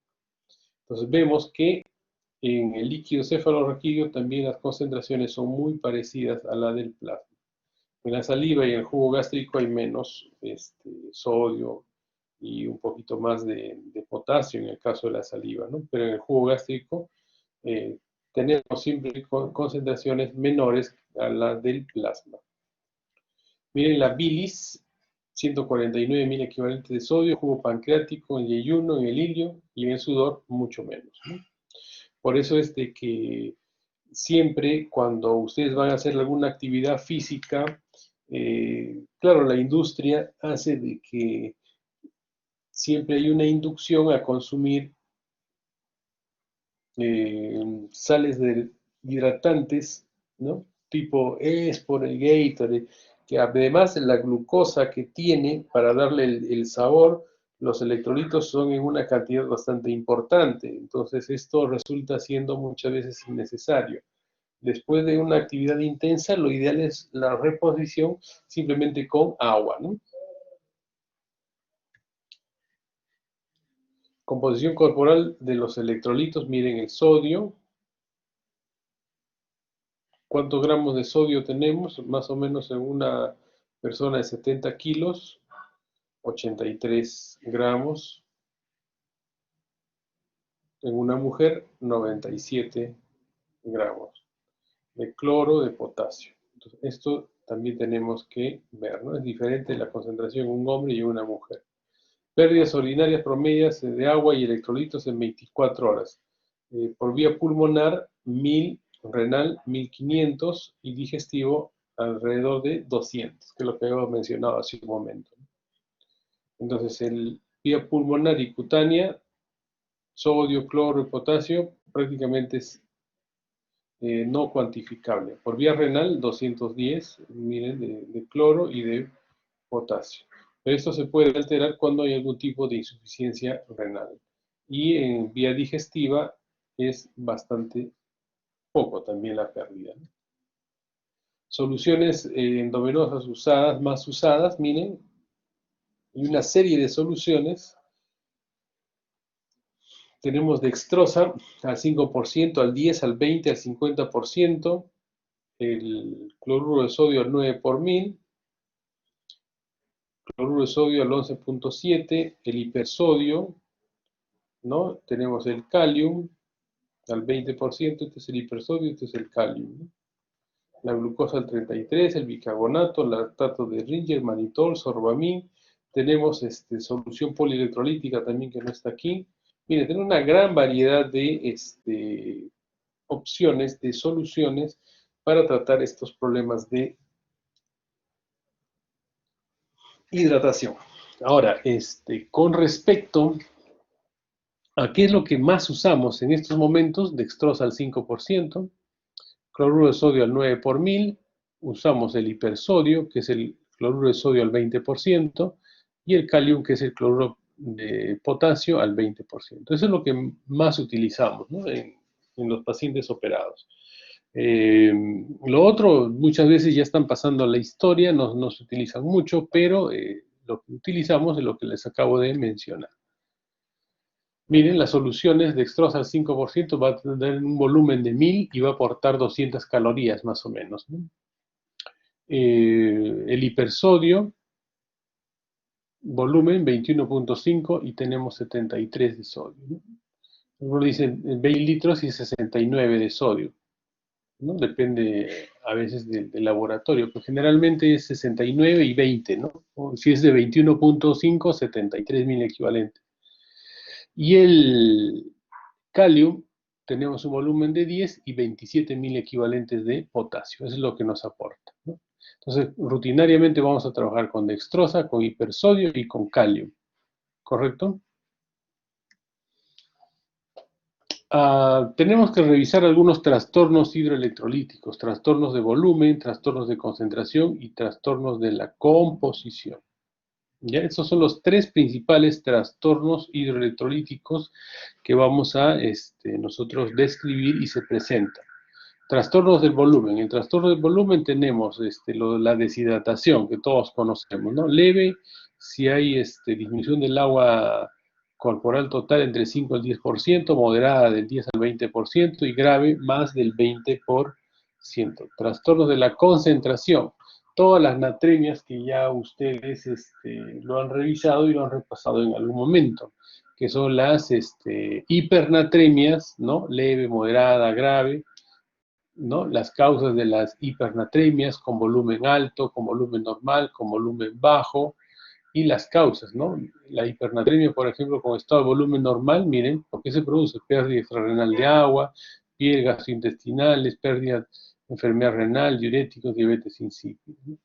Entonces vemos que en el líquido cefalorraquídeo también las concentraciones son muy parecidas a la del plasma. En la saliva y en el jugo gástrico hay menos sodio y un poquito más de potasio en el caso de la saliva, ¿no? Pero en el jugo gástrico tenemos siempre concentraciones menores a la del plasma. Miren la bilis, 149.000 equivalentes de sodio, jugo pancreático, en yeyuno, en el ilio y en el sudor mucho menos, ¿no? Por eso es de que siempre cuando ustedes van a hacer alguna actividad física, claro, la industria hace de que siempre hay una inducción a consumir sales hidratantes, ¿no? Tipo Espore, Gatorade, que además de la glucosa que tiene para darle el sabor, los electrolitos son en una cantidad bastante importante. Entonces esto resulta siendo muchas veces innecesario. Después de una actividad intensa, lo ideal es la reposición simplemente con agua, ¿no? Composición corporal de los electrolitos, miren el sodio. ¿Cuántos gramos de sodio tenemos? Más o menos en una persona de 70 kilos, 83 gramos. En una mujer, 97 gramos de cloro de potasio. Entonces, esto también tenemos que ver, ¿no? Es diferente la concentración en un hombre y en una mujer. Pérdidas urinarias promedias de agua y electrolitos en 24 horas. Por vía pulmonar, 1000, renal 1500 y digestivo alrededor de 200, que es lo que habíamos mencionado hace un momento. Entonces, el vía pulmonar y cutánea, sodio, cloro y potasio prácticamente es no cuantificable. Por vía renal, 210, miren, de cloro y de potasio. Pero esto se puede alterar cuando hay algún tipo de insuficiencia renal. Y en vía digestiva es bastante poco también la pérdida, ¿no? Soluciones endovenosas usadas, más usadas, miren, y una serie de soluciones. Tenemos dextrosa al 5%, al 10%, al 20%, al 50%, el cloruro de sodio al 9 por 1000, cloruro de sodio al 11.7, el hipersodio, ¿no? Tenemos el calium al 20%, este es el hipersodio, este es el calium, ¿no? La glucosa al 33%, el bicarbonato, el lactato de Ringer, manitol, sorbamín. Tenemos solución polielectrolítica también que no está aquí. Miren, tenemos una gran variedad de opciones, de soluciones para tratar estos problemas de hidratación. Ahora, con respecto a qué es lo que más usamos en estos momentos, dextrosa al 5%, cloruro de sodio al 9 por 1000, usamos el hipersodio, que es el cloruro de sodio al 20%, y el calium, que es el cloruro de potasio, al 20%. Eso es lo que más utilizamos, ¿no? en los pacientes operados. Lo otro, muchas veces ya están pasando a la historia, no se utilizan mucho, pero lo que utilizamos es lo que les acabo de mencionar. Miren, las soluciones dextrosa al 5% va a tener un volumen de 1000 y va a aportar 200 calorías más o menos, ¿no? El hipersodio volumen 21.5 y tenemos 73 de sodio, ¿no? Algunos dicen 20 litros y 69 de sodio, ¿no? Depende a veces del laboratorio, pero generalmente es 69 y 20, ¿no? O si es de 21.5, 73.000 equivalentes. Y el calium, tenemos un volumen de 10 y 27.000 equivalentes de potasio. Eso es lo que nos aporta, ¿no? Entonces, rutinariamente vamos a trabajar con dextrosa, con hipersodio y con calium, ¿correcto? Tenemos que revisar algunos trastornos hidroelectrolíticos, trastornos de volumen, trastornos de concentración y trastornos de la composición. ¿Ya? Estos son los tres principales trastornos hidroelectrolíticos que vamos a nosotros describir y se presentan. Trastornos del volumen. En trastorno del volumen tenemos la deshidratación, que todos conocemos, ¿no? Leve, si hay disminución del agua corporal total entre 5 al 10%, moderada del 10 al 20% y grave más del 20%. Trastornos de la concentración. Todas las natremias que ya ustedes lo han revisado y lo han repasado en algún momento, que son las hipernatremias, ¿no? Leve, moderada, grave, ¿no? Las causas de las hipernatremias con volumen alto, con volumen normal, con volumen bajo, y las causas, ¿no? La hipernatremia, por ejemplo, con estado de volumen normal, miren, ¿por qué se produce? Pérdida extrarrenal de agua, piel gastrointestinales, pérdida, enfermedad renal, diuréticos, diabetes insípida, ¿no?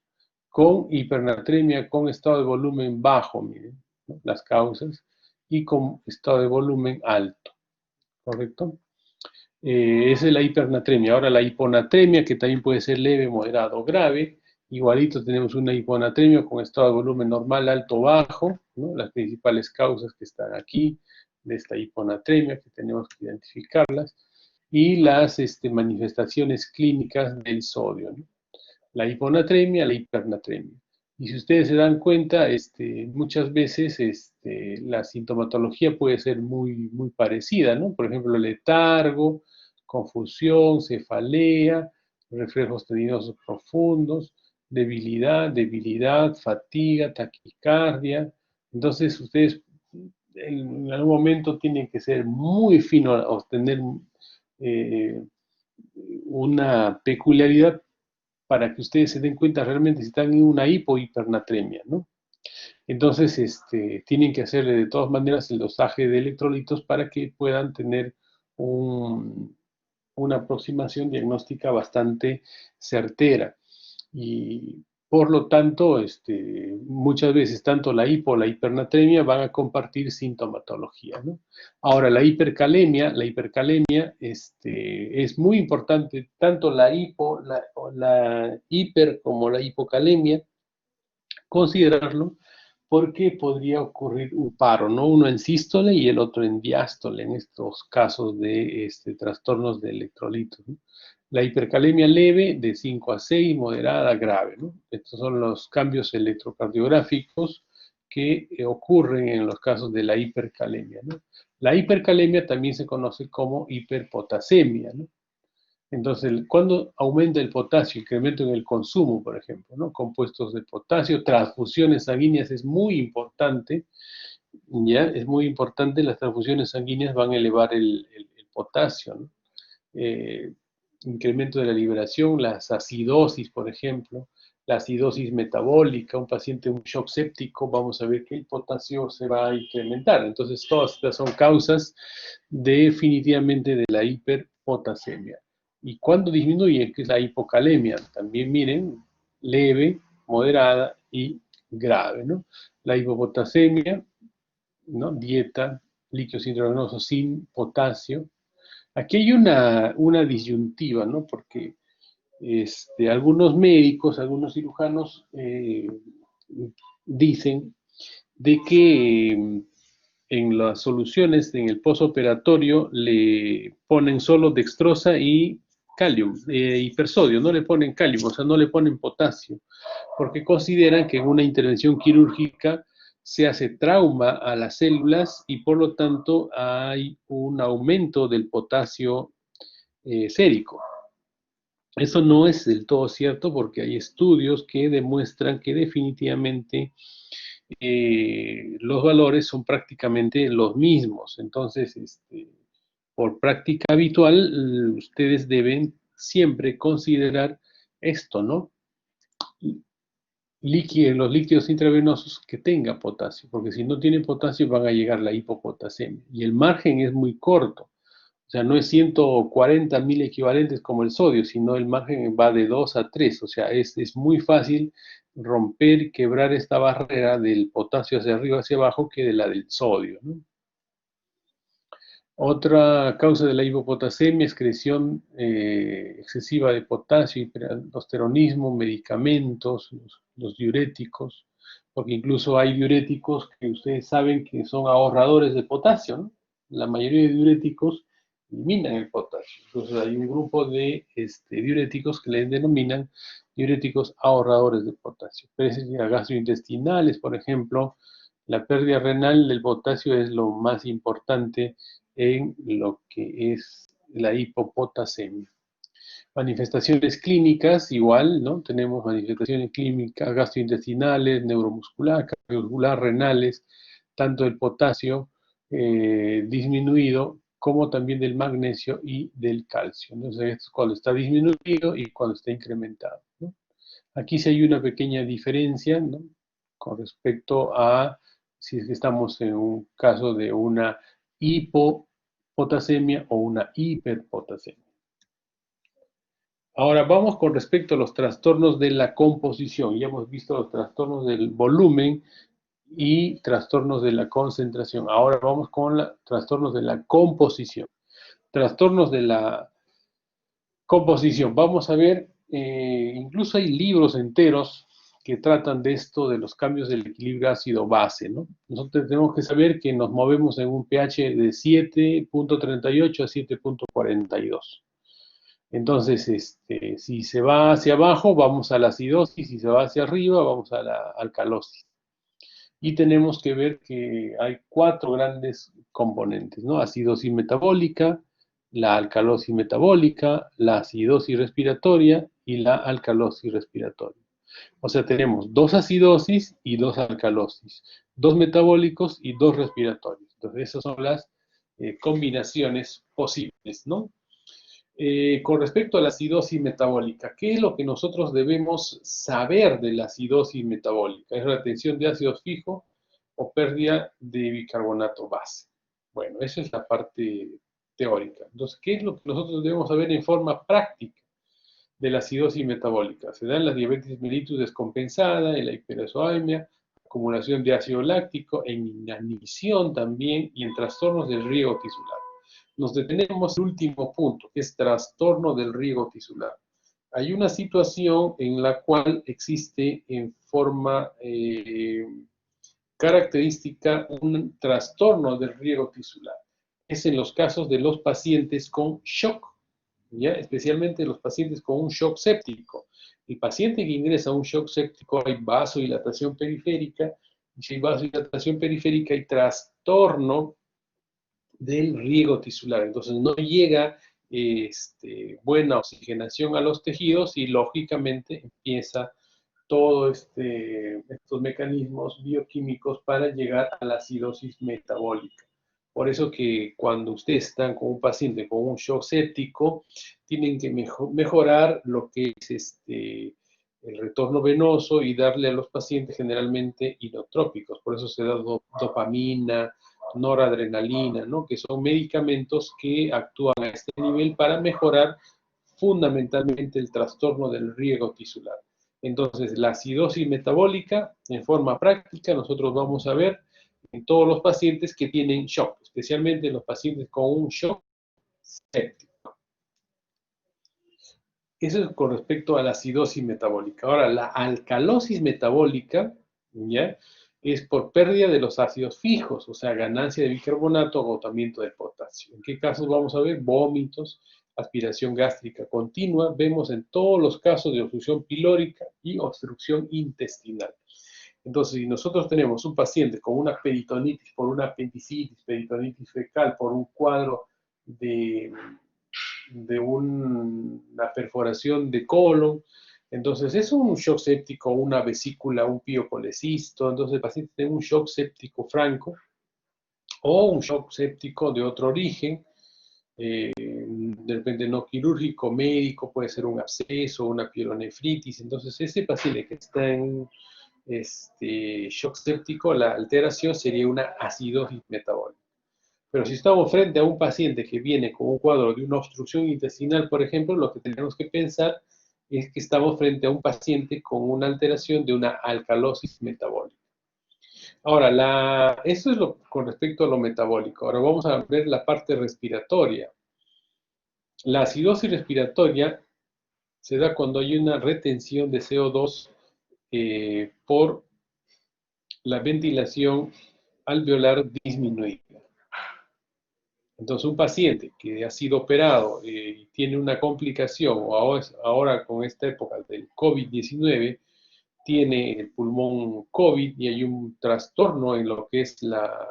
Con hipernatremia, con estado de volumen bajo, miren, ¿no? Las causas, y con estado de volumen alto, ¿correcto? Esa es la hipernatremia. Ahora la hiponatremia, que también puede ser leve, moderado o grave. Igualito tenemos una hiponatremia con estado de volumen normal, alto, bajo, ¿no? Las principales causas que están aquí de esta hiponatremia, que tenemos que identificarlas, y las manifestaciones clínicas del sodio, ¿no? La hiponatremia, la hipernatremia. Y si ustedes se dan cuenta, muchas veces la sintomatología puede ser muy, muy parecida, ¿no? Por ejemplo, letargo, confusión, cefalea, reflejos tendinosos profundos, debilidad, fatiga, taquicardia. Entonces, ustedes en algún momento tienen que ser muy finos o tener una peculiaridad para que ustedes se den cuenta realmente si están en una hipohipernatremia, ¿no? Entonces, tienen que hacerle de todas maneras el dosaje de electrolitos para que puedan tener una aproximación diagnóstica bastante certera. Y por lo tanto, muchas veces tanto la hipo o la hipernatremia van a compartir sintomatología, ¿no? Ahora, la hipercalemia es muy importante, tanto la hiper como la hipocalemia, considerarlo porque podría ocurrir un paro, ¿no? Uno en sístole y el otro en diástole en estos casos de trastornos de electrolitos, ¿no? La hipercalemia leve de 5 a 6, moderada, grave, ¿no? Estos son los cambios electrocardiográficos que ocurren en los casos de la hipercalemia, ¿no? La hipercalemia también se conoce como hiperpotasemia, ¿no? Entonces, cuando aumenta el potasio, incremento en el consumo, por ejemplo, ¿no? Compuestos de potasio, transfusiones sanguíneas es muy importante, ¿ya? Es muy importante, las transfusiones sanguíneas van a elevar el potasio, ¿no? Incremento de la liberación, las acidosis, por ejemplo, la acidosis metabólica, un paciente, un shock séptico, vamos a ver que el potasio se va a incrementar. Entonces, todas estas son causas definitivamente de la hiperpotasemia. ¿Y cuándo disminuye? Que es la hipocalemia. También miren, leve, moderada y grave, ¿no? La hipopotasemia, ¿no? Dieta, líquidos intravenosos sin potasio. Aquí hay una disyuntiva, ¿no? Porque algunos médicos, algunos cirujanos dicen de que en las soluciones, en el postoperatorio, le ponen solo dextrosa y calium, hipersodio, no le ponen calium, o sea, no le ponen potasio, porque consideran que en una intervención quirúrgica se hace trauma a las células y por lo tanto hay un aumento del potasio sérico. Eso no es del todo cierto porque hay estudios que demuestran que definitivamente los valores son prácticamente los mismos. Entonces, por práctica habitual, ustedes deben siempre considerar esto, ¿no? Los líquidos intravenosos que tengan potasio, porque si no tienen potasio van a llegar a la hipopotasemia. Y el margen es muy corto. O sea, no es 140.000 equivalentes como el sodio, sino el margen va de 2 a 3. O sea, es muy fácil romper, quebrar esta barrera del potasio hacia arriba, hacia abajo, que de la del sodio, ¿no? Otra causa de la hipopotasemia, excreción excesiva de potasio, hiperaldosteronismo, medicamentos, los diuréticos, porque incluso hay diuréticos que ustedes saben que son ahorradores de potasio, ¿no? La mayoría de diuréticos eliminan el potasio. Entonces hay un grupo de diuréticos que le denominan diuréticos ahorradores de potasio. Pérdida gastrointestinales, por ejemplo, la pérdida renal del potasio es lo más importante en lo que es la hipopotasemia. Manifestaciones clínicas, igual, ¿no? Tenemos manifestaciones clínicas gastrointestinales, neuromuscular, cardiovascular, renales, tanto del potasio disminuido como también del magnesio y del calcio. Entonces, esto es cuando está disminuido y cuando está incrementado, ¿no? Aquí sí hay una pequeña diferencia, ¿no? Con respecto a si es que estamos en un caso de una hipopotasemia o una hiperpotasemia. Ahora vamos con respecto a los trastornos de la composición. Ya hemos visto los trastornos del volumen y trastornos de la concentración. Ahora vamos con los trastornos de la composición. Trastornos de la composición. Vamos a ver, incluso hay libros enteros que tratan de esto, de los cambios del equilibrio ácido-base, ¿no? Nosotros tenemos que saber que nos movemos en un pH de 7.38 a 7.42. Entonces, si se va hacia abajo, vamos a la acidosis, si se va hacia arriba, vamos a la alcalosis. Y tenemos que ver que hay 4 grandes componentes, ¿no? Acidosis metabólica, la alcalosis metabólica, la acidosis respiratoria y la alcalosis respiratoria. O sea, tenemos 2 acidosis y 2 alcalosis, 2 metabólicos y 2 respiratorios. Entonces, esas son las combinaciones posibles, ¿no? Con respecto a la acidosis metabólica, ¿qué es lo que nosotros debemos saber de la acidosis metabólica? ¿Es retención de ácido fijo o pérdida de bicarbonato base? Bueno, esa es la parte teórica. Entonces, ¿qué es lo que nosotros debemos saber en forma práctica de la acidosis metabólica? Se da en la diabetes mellitus descompensada, en la hiperesoaemia, acumulación de ácido láctico, en inanición también y en trastornos del riego tisular. Nos detenemos en el último punto, que es trastorno del riego tisular. Hay una situación en la cual existe en forma característica un trastorno del riego tisular. Es en los casos de los pacientes con shock, ¿ya? Especialmente los pacientes con un shock séptico. El paciente que ingresa a un shock séptico hay vasodilatación periférica, y si hay vasodilatación periférica hay trastorno del riego tisular. Entonces no llega buena oxigenación a los tejidos y lógicamente empieza todos estos mecanismos bioquímicos para llegar a la acidosis metabólica. Por eso que cuando ustedes están con un paciente con un shock séptico, tienen que mejorar lo que es el retorno venoso y darle a los pacientes generalmente inotrópicos. Por eso se da dopamina, noradrenalina, ¿no? Que son medicamentos que actúan a este nivel para mejorar fundamentalmente el trastorno del riego tisular. Entonces, la acidosis metabólica, en forma práctica, nosotros vamos a ver en todos los pacientes que tienen shock, especialmente los pacientes con un shock séptico. Eso es con respecto a la acidosis metabólica. Ahora, la alcalosis metabólica, ¿ya?, es por pérdida de los ácidos fijos, o sea, ganancia de bicarbonato, agotamiento de potasio. ¿En qué casos vamos a ver? Vómitos, aspiración gástrica continua. Vemos en todos los casos de obstrucción pilórica y obstrucción intestinal. Entonces, si nosotros tenemos un paciente con una peritonitis por una apendicitis, peritonitis fecal, por un cuadro de una perforación de colon, Entonces, es un shock séptico, una vesícula, un piocolecisto. Entonces, el paciente tiene un shock séptico franco o un shock séptico de otro origen, de repente no quirúrgico, médico, puede ser un absceso, una pielonefritis. Entonces, ese paciente que está en shock séptico, la alteración sería una acidosis metabólica. Pero si estamos frente a un paciente que viene con un cuadro de una obstrucción intestinal, por ejemplo, lo que tenemos que pensar es que estamos frente a un paciente con una alteración de una alcalosis metabólica. Ahora, eso es con respecto a lo metabólico. Ahora vamos a ver la parte respiratoria. La acidosis respiratoria se da cuando hay una retención de CO2 por la ventilación alveolar disminuida. Entonces, un paciente que ha sido operado y tiene una complicación, o ahora con esta época del COVID-19, tiene el pulmón COVID y hay un trastorno en lo que es la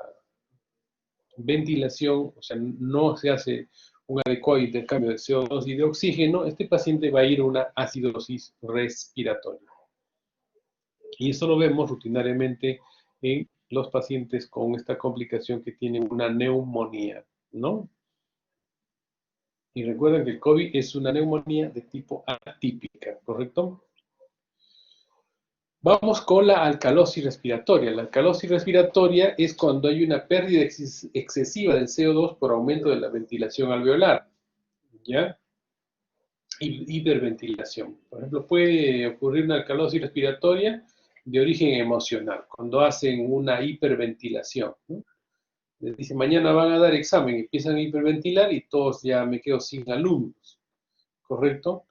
ventilación, o sea, no se hace un adecuado intercambio de CO2 y de oxígeno, este paciente va a ir a una acidosis respiratoria. Y eso lo vemos rutinariamente en los pacientes con esta complicación que tienen una neumonía, ¿no? Y recuerden que el COVID es una neumonía de tipo atípica, ¿correcto? Vamos con la alcalosis respiratoria. La alcalosis respiratoria es cuando hay una pérdida excesiva del CO2 por aumento de la ventilación alveolar, ¿ya? Hiperventilación. Por ejemplo, puede ocurrir una alcalosis respiratoria de origen emocional, cuando hacen una hiperventilación, ¿no? Les dicen, mañana van a dar examen, empiezan a hiperventilar y todos ya me quedo sin alumnos, ¿correcto?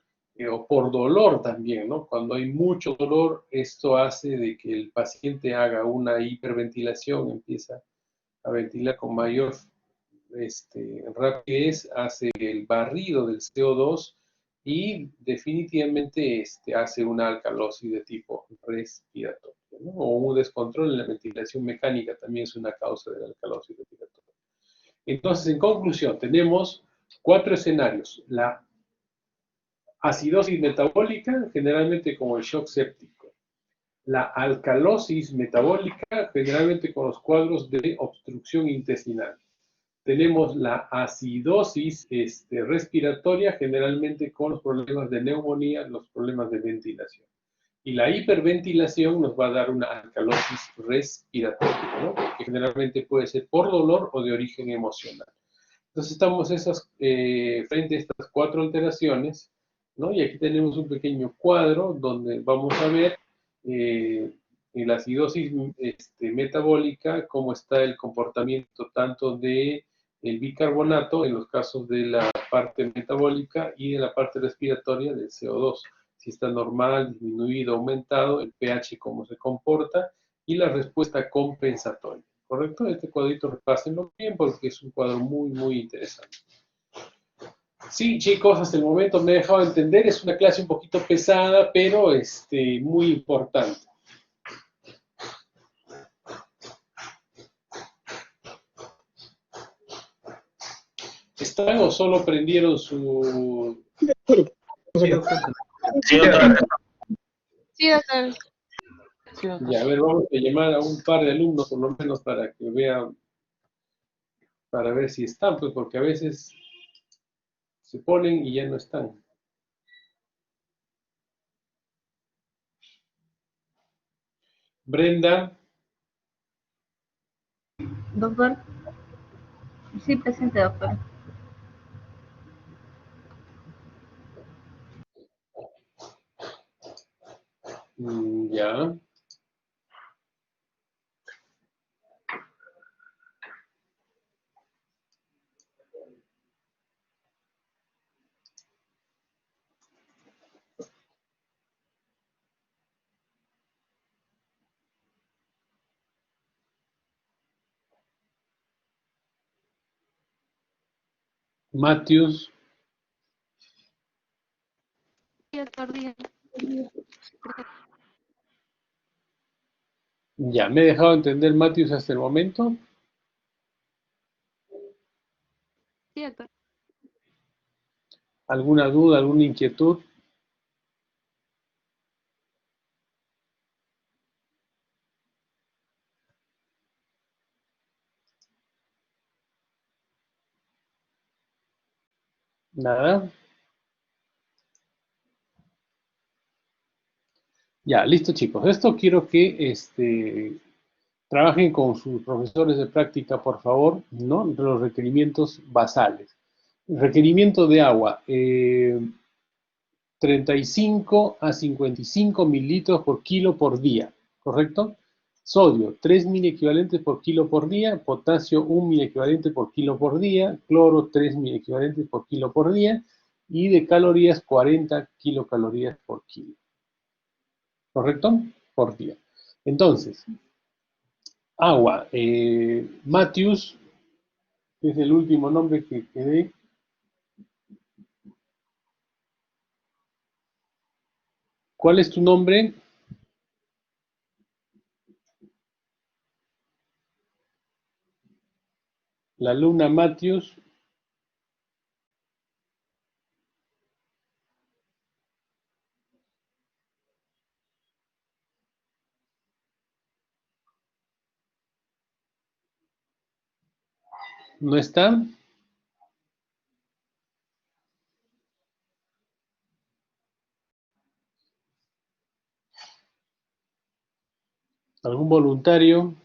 O por dolor también, ¿no? Cuando hay mucho dolor, esto hace de que el paciente haga una hiperventilación, empieza a ventilar con mayor rapidez, hace el barrido del CO2 y definitivamente hace una alcalosis de tipo respiratorio, ¿no? O un descontrol en la ventilación mecánica también es una causa de la alcalosis respiratoria. Entonces, en conclusión, tenemos 4 escenarios. La acidosis metabólica, generalmente como el shock séptico. La alcalosis metabólica, generalmente con los cuadros de obstrucción intestinal. Tenemos la acidosis respiratoria, generalmente con los problemas de neumonía, los problemas de ventilación. Y la hiperventilación nos va a dar una alcalosis respiratoria, ¿no? Que generalmente puede ser por dolor o de origen emocional. Entonces estamos frente a estas 4 alteraciones, ¿no? Y aquí tenemos un pequeño cuadro donde vamos a ver en la acidosis metabólica cómo está el comportamiento tanto de el bicarbonato en los casos de la parte metabólica y de la parte respiratoria del CO2. Si está normal, disminuido, aumentado, el pH cómo se comporta y la respuesta compensatoria. ¿Correcto? Este cuadrito repásenlo bien porque es un cuadro muy, muy interesante. Sí, chicos, hasta el momento me he dejado entender. Es una clase un poquito pesada, pero muy importante. ¿Están o solo prendieron su...? Sí, doctor. Sí, doctor. Ya, a ver, vamos a llamar a un par de alumnos por lo menos para que vean, para ver si están, pues porque a veces se ponen y ya no están. Brenda. Doctor. Sí, presente, doctor. Ya. Matthews. Sí, doctor, dígame. Ya, ¿me he dejado entender Matthews hasta el momento? Sí, doctor. ¿Alguna duda, alguna inquietud? Nada. Ya, listo chicos. Esto quiero que trabajen con sus profesores de práctica, por favor, ¿no? Los requerimientos basales. Requerimiento de agua, 35 a 55 mililitros por kilo por día, ¿correcto? Sodio, 3.000 equivalentes por kilo por día, potasio, 1.000 equivalentes por kilo por día, cloro, 3.000 equivalentes por kilo por día, y de calorías, 40 kilocalorías por kilo. ¿Correcto? Por día. Entonces, agua. Matthews, que es el último nombre que quedé. ¿Cuál es tu nombre? La alumna Matthews. ¿No está? ¿Algún voluntario?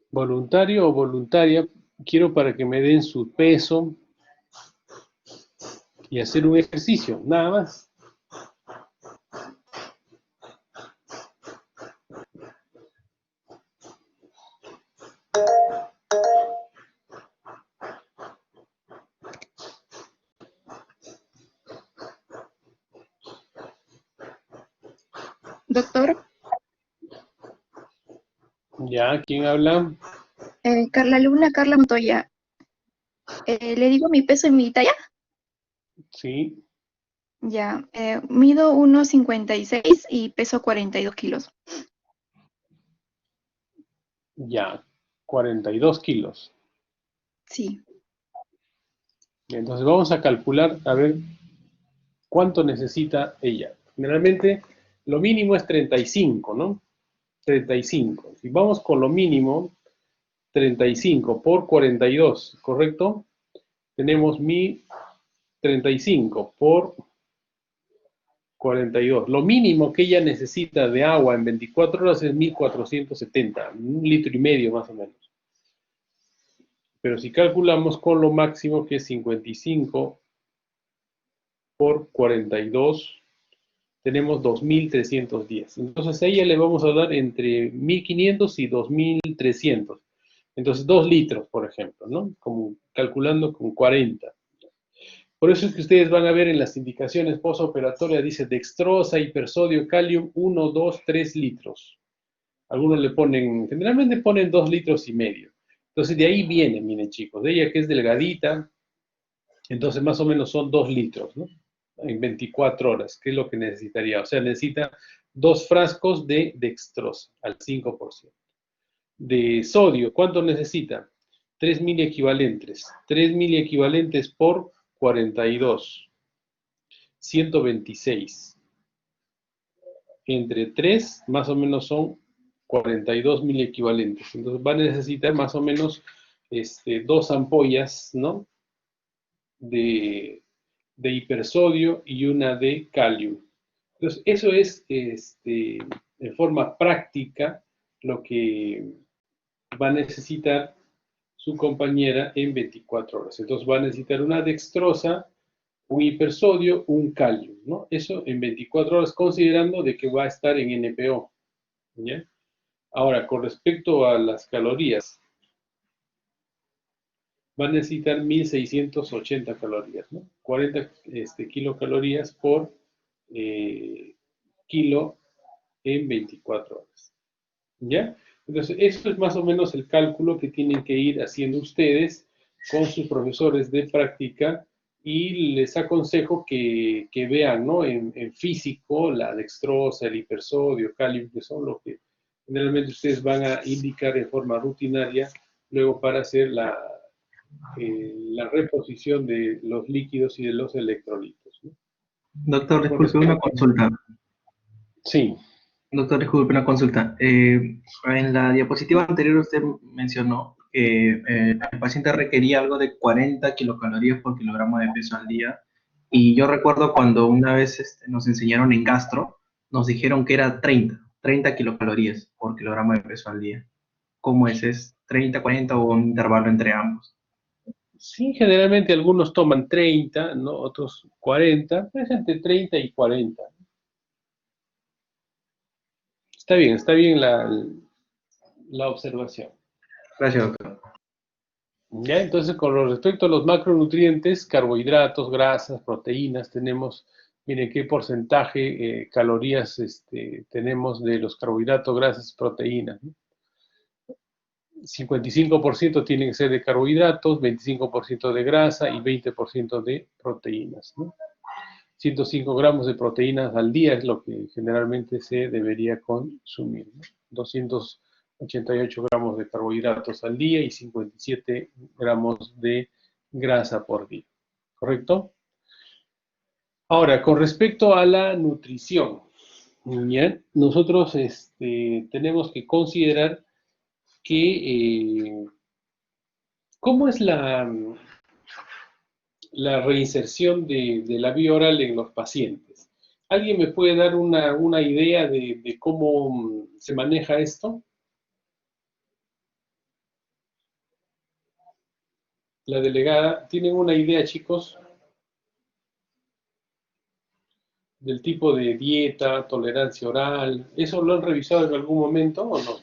Voluntario o voluntaria, quiero para que me den su peso y hacer un ejercicio, nada más. Doctor, Ya, ¿quién habla? Alumna Carla Montoya. ¿Le digo mi peso y mi talla? Sí, Ya, mido 1,56 y peso 42 kilos. ya, 42 kilos. Sí, Entonces vamos a calcular, a ver, cuánto necesita ella. Generalmente, lo mínimo es 35, ¿no? 35. Si vamos con lo mínimo, 35 por 42, ¿correcto? Tenemos 1.035 por 42. Lo mínimo que ella necesita de agua en 24 horas es 1.470, 1,5 litros más o menos. Pero si calculamos con lo máximo, que es 55 por 42, tenemos 2.310. Entonces a ella le vamos a dar entre 1.500 y 2.300. Entonces 2 litros, por ejemplo, ¿no? Como calculando con 40. Por eso es que ustedes van a ver en las indicaciones postoperatorias, dice dextrosa, hipersodio, calium, 1, 2, 3 litros. Algunos le ponen, generalmente ponen 2 litros y medio. Entonces de ahí viene, miren chicos, de ella que es delgadita, entonces más o menos son 2 litros, ¿no? En 24 horas, ¿qué es lo que necesitaría? O sea, necesita 2 frascos de dextrosa al 5%. De sodio, ¿cuánto necesita? 3.000 equivalentes. 3.000 equivalentes por 42. 126. Entre 3, más o menos son 42.000 equivalentes. Entonces va a necesitar más o menos 2 ampollas, ¿no? De hipersodio y una de calium. Entonces, eso es en forma práctica lo que va a necesitar su compañera en 24 horas. Entonces, va a necesitar una dextrosa, un hipersodio, un calium, ¿no? Eso en 24 horas, considerando de que va a estar en NPO, ¿ya? Ahora, con respecto a las calorías, va a necesitar 1.680 calorías, ¿no? 40 kilocalorías por kilo en 24 horas. ¿Ya? Entonces, eso es más o menos el cálculo que tienen que ir haciendo ustedes con sus profesores de práctica, y les aconsejo que vean, ¿no? En físico, la dextrosa, el hipersodio, calium, que son lo que generalmente ustedes van a indicar en forma rutinaria luego para hacer la reposición de los líquidos y de los electrolitos, ¿no? Doctor, disculpe, una consulta. Sí. Doctor, disculpe una consulta. En la diapositiva anterior usted mencionó que el paciente requería algo de 40 kilocalorías por kilogramo de peso al día. Y yo recuerdo cuando una vez nos enseñaron en gastro, nos dijeron que era 30 kilocalorías por kilogramo de peso al día. ¿Cómo es? ¿Es 30, 40 o un intervalo entre ambos? Sí, generalmente algunos toman 30, ¿no? Otros 40, es entre 30 y 40. Está bien la observación. Gracias, doctor. Ya, entonces con respecto a los macronutrientes, carbohidratos, grasas, proteínas, tenemos, miren qué porcentaje calorías tenemos de los carbohidratos, grasas, proteínas, ¿no? 55% tiene que ser de carbohidratos, 25% de grasa y 20% de proteínas, ¿no? 105 gramos de proteínas al día es lo que generalmente se debería consumir, ¿no? 288 gramos de carbohidratos al día y 57 gramos de grasa por día, ¿correcto? Ahora, con respecto a la nutrición, ¿ya? Nosotros tenemos que considerar que ¿cómo es la reinserción de la vía oral en los pacientes? ¿Alguien me puede dar una idea de cómo se maneja esto? La delegada, ¿tienen una idea, chicos? Del tipo de dieta, tolerancia oral. ¿Eso lo han revisado en algún momento o no?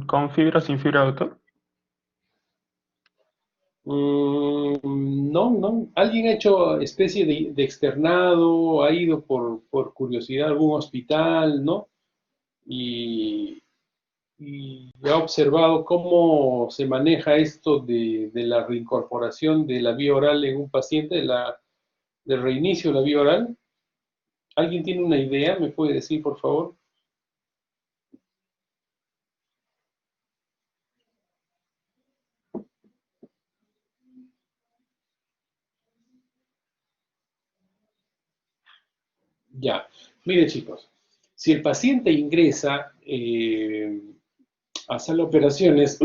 ¿Con fibra o sin fibra, doctor? No. ¿Alguien ha hecho especie de externado, ha ido por curiosidad a algún hospital, ¿no? Y ha observado cómo se maneja esto de la reincorporación de la vía oral en un paciente, del reinicio de la vía oral. ¿Alguien tiene una idea? ¿Me puede decir, por favor? Ya, miren chicos, si el paciente ingresa a sala de operaciones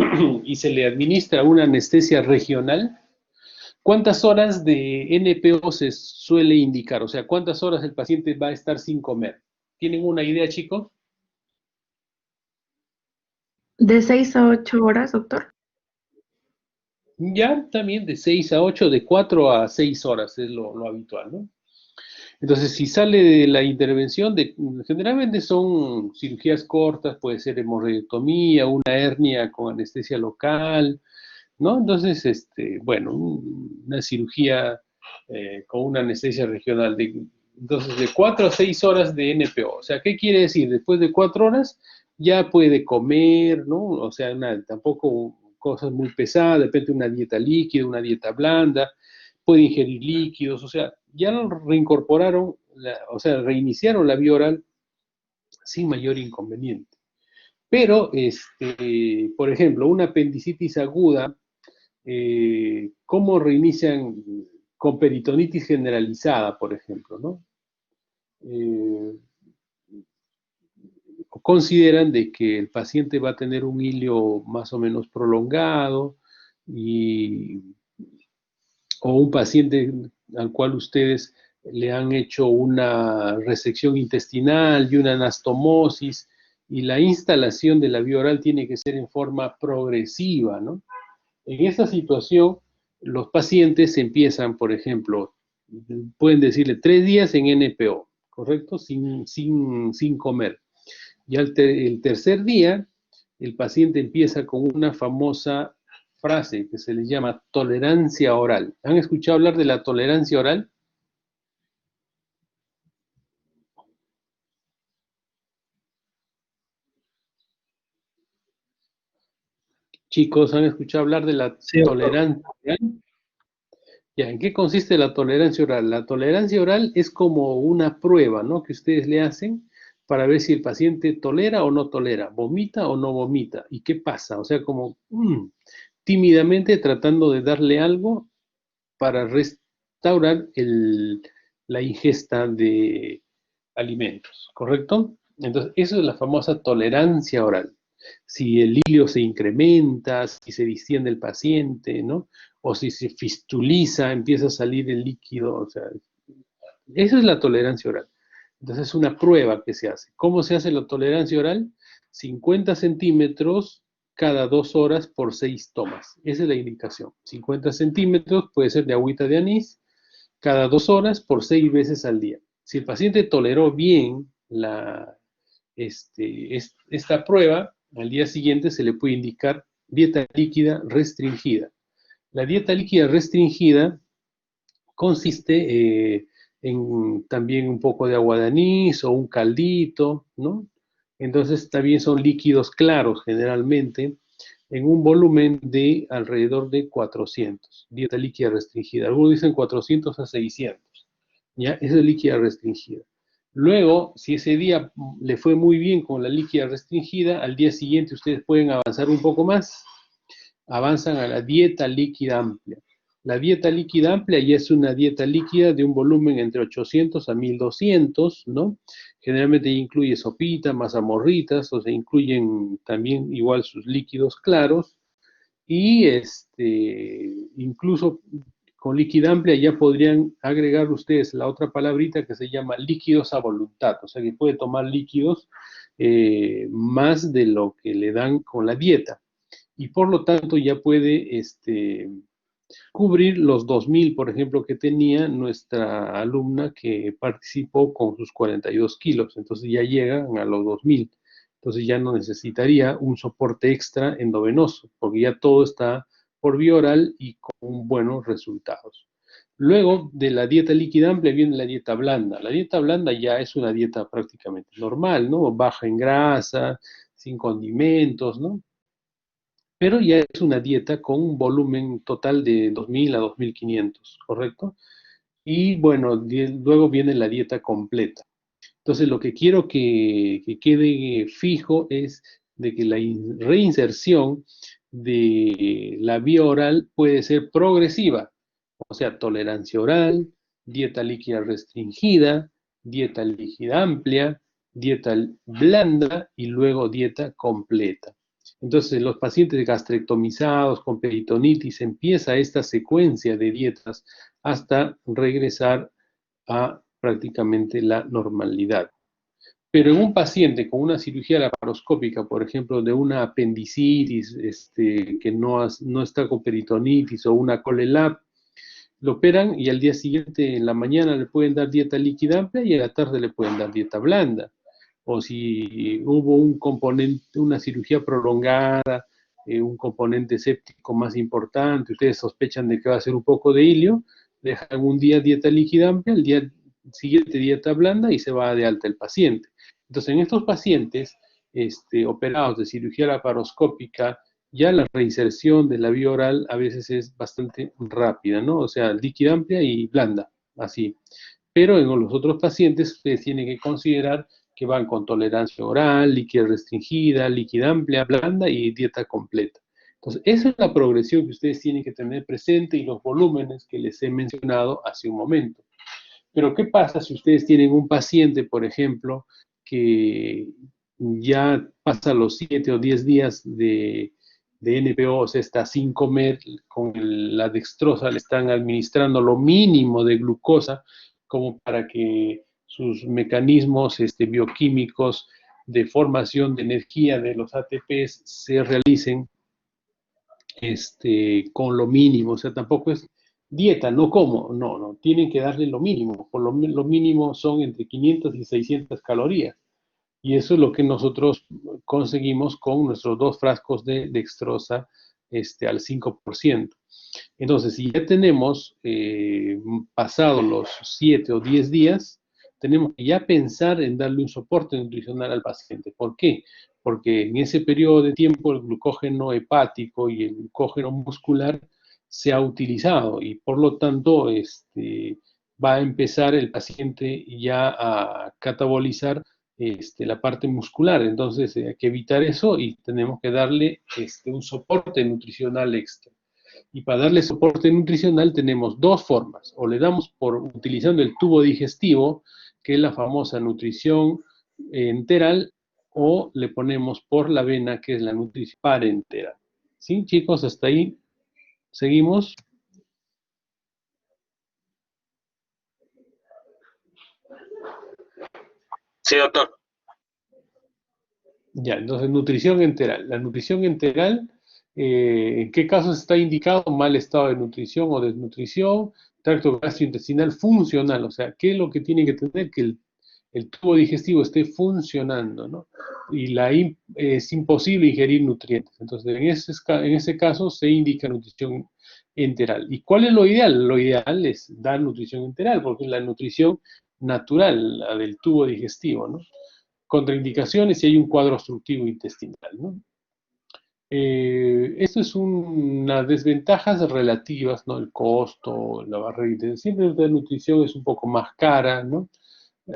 y se le administra una anestesia regional, ¿cuántas horas de NPO se suele indicar? O sea, ¿cuántas horas el paciente va a estar sin comer? ¿Tienen una idea, chicos? De 6 a 8 horas, doctor. Ya, también de 6 a 8, de 4 a 6 horas es lo habitual, ¿no? Entonces, si sale de la intervención, generalmente son cirugías cortas, puede ser hemorroidectomía, una hernia con anestesia local, ¿no? Entonces, bueno, una cirugía con una anestesia regional. Entonces, de 4 a 6 horas de NPO. O sea, ¿qué quiere decir? Después de 4 horas ya puede comer, ¿no? O sea, tampoco cosas muy pesadas, depende de una dieta líquida, una dieta blanda, puede ingerir líquidos, o sea, ya lo reincorporaron, o sea, reiniciaron la vía oral sin mayor inconveniente. Pero, por ejemplo, una apendicitis aguda, ¿cómo reinician con peritonitis generalizada, por ejemplo, ¿no? Consideran de que el paciente va a tener un hilio más o menos prolongado o un paciente al cual ustedes le han hecho una resección intestinal y una anastomosis, y la instalación de la vía oral tiene que ser en forma progresiva, ¿no? En esta situación, los pacientes empiezan, por ejemplo, pueden decirle 3 días en NPO, ¿correcto? Sin comer. Y el tercer día, el paciente empieza con una famosa frase que se le llama tolerancia oral. ¿Han escuchado hablar de la tolerancia oral? Chicos, ¿han escuchado hablar de la tolerancia oral? Ya, ¿en qué consiste la tolerancia oral? La tolerancia oral es como una prueba, ¿no?, que ustedes le hacen para ver si el paciente tolera o no tolera, vomita o no vomita, y qué pasa. O sea, como tímidamente tratando de darle algo para restaurar la ingesta de alimentos, ¿correcto? Entonces, eso es la famosa tolerancia oral. Si el hilio se incrementa, si se distiende el paciente, ¿no? O si se fistuliza, empieza a salir el líquido, o sea, eso es la tolerancia oral. Entonces, es una prueba que se hace. ¿Cómo se hace la tolerancia oral? 50 centímetros cada 2 horas por 6 tomas. Esa es la indicación. 50 centímetros puede ser de agüita de anís cada 2 horas por 6 veces al día. Si el paciente toleró bien esta prueba, al día siguiente se le puede indicar dieta líquida restringida. La dieta líquida restringida consiste en también un poco de agua de anís o un caldito, ¿no? Entonces también son líquidos claros generalmente en un volumen de alrededor de 400, dieta líquida restringida. Algunos dicen 400 a 600, ¿ya? Esa es líquida restringida. Luego, si ese día le fue muy bien con la líquida restringida, al día siguiente ustedes pueden avanzar un poco más, avanzan a la dieta líquida amplia. La dieta líquida amplia ya es una dieta líquida de un volumen entre 800 a 1200, ¿no? Generalmente incluye sopita, mazamorritas, o sea, incluyen también igual sus líquidos claros, y incluso con líquida amplia ya podrían agregar ustedes la otra palabrita que se llama líquidos a voluntad, o sea que puede tomar líquidos más de lo que le dan con la dieta, y por lo tanto ya puede cubrir los 2000, por ejemplo, que tenía nuestra alumna que participó con sus 42 kilos, entonces ya llegan a los 2000. Entonces ya no necesitaría un soporte extra endovenoso, porque ya todo está por vía oral y con buenos resultados. Luego de la dieta líquida amplia viene la dieta blanda. La dieta blanda ya es una dieta prácticamente normal, ¿no? Baja en grasa, sin condimentos, ¿no? Pero ya es una dieta con un volumen total de 2000 a 2500, ¿correcto? Y bueno, luego viene la dieta completa. Entonces, lo que quiero que quede fijo es de que la reinserción de la vía oral puede ser progresiva, o sea, tolerancia oral, dieta líquida restringida, dieta líquida amplia, dieta blanda y luego dieta completa. Entonces, los pacientes gastrectomizados con peritonitis empieza esta secuencia de dietas hasta regresar a prácticamente la normalidad. Pero en un paciente con una cirugía laparoscópica, por ejemplo, de una apendicitis que no está con peritonitis o una colelap, lo operan y al día siguiente en la mañana le pueden dar dieta líquida amplia y en la tarde le pueden dar dieta blanda. O si hubo un componente, una cirugía prolongada, un componente séptico más importante, ustedes sospechan de que va a ser un poco de hilio, dejan un día dieta líquida amplia, el día siguiente dieta blanda y se va de alta el paciente. Entonces, en estos pacientes operados de cirugía laparoscópica, ya la reinserción de la vía oral a veces es bastante rápida, ¿no? O sea, líquida amplia y blanda, así. Pero en los otros pacientes ustedes tienen que considerar que van con tolerancia oral, líquida restringida, líquida amplia, blanda y dieta completa. Entonces, esa es la progresión que ustedes tienen que tener presente y los volúmenes que les he mencionado hace un momento. Pero, ¿qué pasa si ustedes tienen un paciente, por ejemplo, que ya pasa los 7 o 10 días de NPO, o sea, está sin comer, con la dextrosa le están administrando lo mínimo de glucosa como para que sus mecanismos bioquímicos de formación de energía de los ATPs se realicen con lo mínimo? O sea, tampoco es dieta, no como, no, tienen que darle lo mínimo, por lo mínimo son entre 500 y 600 calorías. Y eso es lo que nosotros conseguimos con nuestros 2 frascos de dextrosa al 5%. Entonces, si ya tenemos pasado los 7 o 10 días, tenemos que ya pensar en darle un soporte nutricional al paciente. ¿Por qué? Porque en ese periodo de tiempo el glucógeno hepático y el glucógeno muscular se ha utilizado y por lo tanto va a empezar el paciente ya a catabolizar la parte muscular. Entonces hay que evitar eso y tenemos que darle un soporte nutricional extra. Y para darle soporte nutricional tenemos 2 formas. O le damos utilizando el tubo digestivo, que es la famosa nutrición enteral, o le ponemos por la vena, que es la nutrición parenteral. ¿Sí, chicos? Hasta ahí. ¿Seguimos? Sí, doctor. Ya, entonces nutrición enteral. La nutrición enteral, ¿en qué casos está indicado mal estado de nutrición o desnutrición? Tracto gastrointestinal funcional, o sea, ¿qué es lo que tiene que tener? Que el tubo digestivo esté funcionando, ¿no? Y es imposible ingerir nutrientes. Entonces, en ese caso se indica nutrición enteral. ¿Y cuál es lo ideal? Lo ideal es dar nutrición enteral, porque es la nutrición natural, la del tubo digestivo, ¿no? Contraindicaciones si hay un cuadro obstructivo intestinal, ¿no? Esto es unas desventajas relativas, ¿no? El costo, la barrera, siempre la nutrición es un poco más cara, ¿no?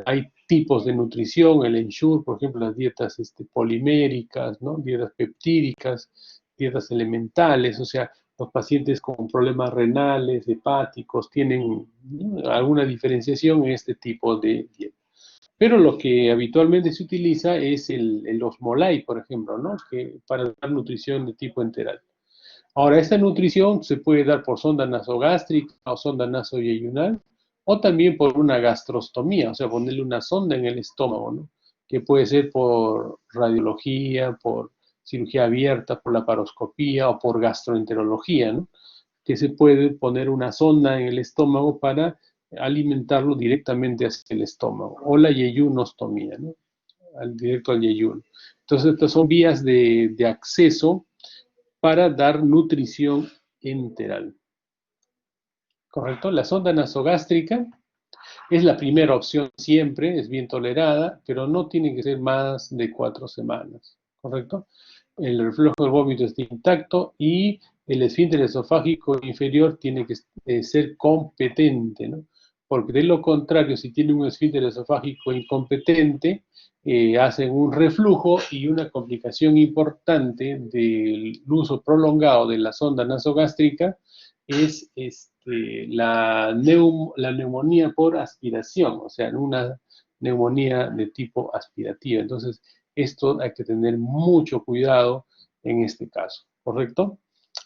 Hay tipos de nutrición, el Ensure, por ejemplo, las dietas poliméricas, ¿no? Dietas peptídicas, dietas elementales, o sea, los pacientes con problemas renales, hepáticos, tienen, ¿no?, alguna diferenciación en este tipo de dieta. Pero lo que habitualmente se utiliza es el osmolay, por ejemplo, ¿no? Para dar nutrición de tipo enteral. Ahora, esta nutrición se puede dar por sonda nasogástrica o sonda nasoyeyunal, o también por una gastrostomía, o sea, ponerle una sonda en el estómago, ¿no? Que puede ser por radiología, por cirugía abierta, por laparoscopía o por gastroenterología, ¿no? Que se puede poner una sonda en el estómago para alimentarlo directamente hacia el estómago, o la yeyunostomía, ¿no? Directo al yeyuno. Entonces, estas son vías de acceso para dar nutrición enteral. ¿Correcto? La sonda nasogástrica es la primera opción siempre, es bien tolerada, pero no tiene que ser más de 4 semanas. ¿Correcto? El reflujo del vómito está intacto y el esfínter esofágico inferior tiene que ser competente, ¿no? Porque de lo contrario, si tiene un esfínter esofágico incompetente, hacen un reflujo, y una complicación importante del uso prolongado de la sonda nasogástrica es la neumonía por aspiración, o sea, una neumonía de tipo aspirativa. Entonces, esto hay que tener mucho cuidado en este caso, ¿correcto?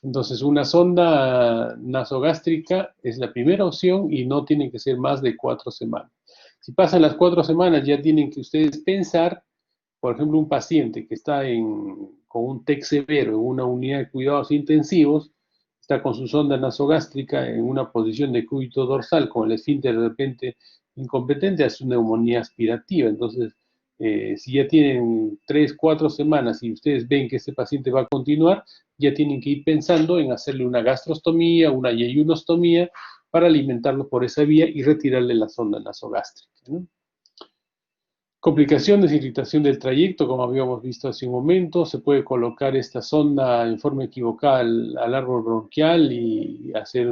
Entonces, una sonda nasogástrica es la primera opción y no tiene que ser más de 4 semanas. Si pasan las 4 semanas, ya tienen que ustedes pensar, por ejemplo, un paciente que está con un TEC severo en una unidad de cuidados intensivos, está con su sonda nasogástrica en una posición de cúbito dorsal, con el esfínter de repente incompetente, hace una neumonía aspirativa. Entonces, si ya tienen 3, 4 semanas y ustedes ven que este paciente va a continuar, ya tienen que ir pensando en hacerle una gastrostomía, una yeyunostomía, para alimentarlo por esa vía y retirarle la sonda nasogástrica, ¿no? Complicaciones, irritación del trayecto, como habíamos visto hace un momento. Se puede colocar esta sonda en forma equivocada al árbol bronquial y hacer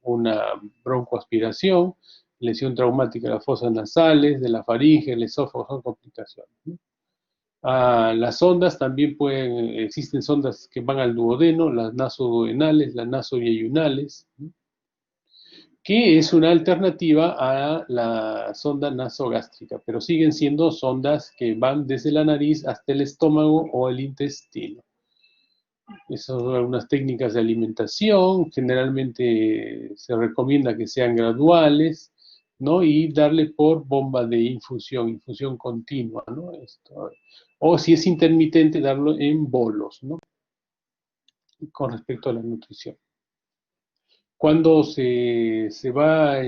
una broncoaspiración. Lesión traumática de las fosas nasales, de la faringe, el esófago, son complicaciones, ¿no? Las sondas también existen sondas que van al duodeno, las nasoduodenales, las nasoyeyunales, ¿no?, que es una alternativa a la sonda nasogástrica, pero siguen siendo sondas que van desde la nariz hasta el estómago o el intestino. Esas son algunas técnicas de alimentación. Generalmente se recomienda que sean graduales, ¿no? Y darle por bomba de infusión continua, ¿no? O si es intermitente, darlo en bolos, ¿no? Con respecto a la nutrición. Cuando se va a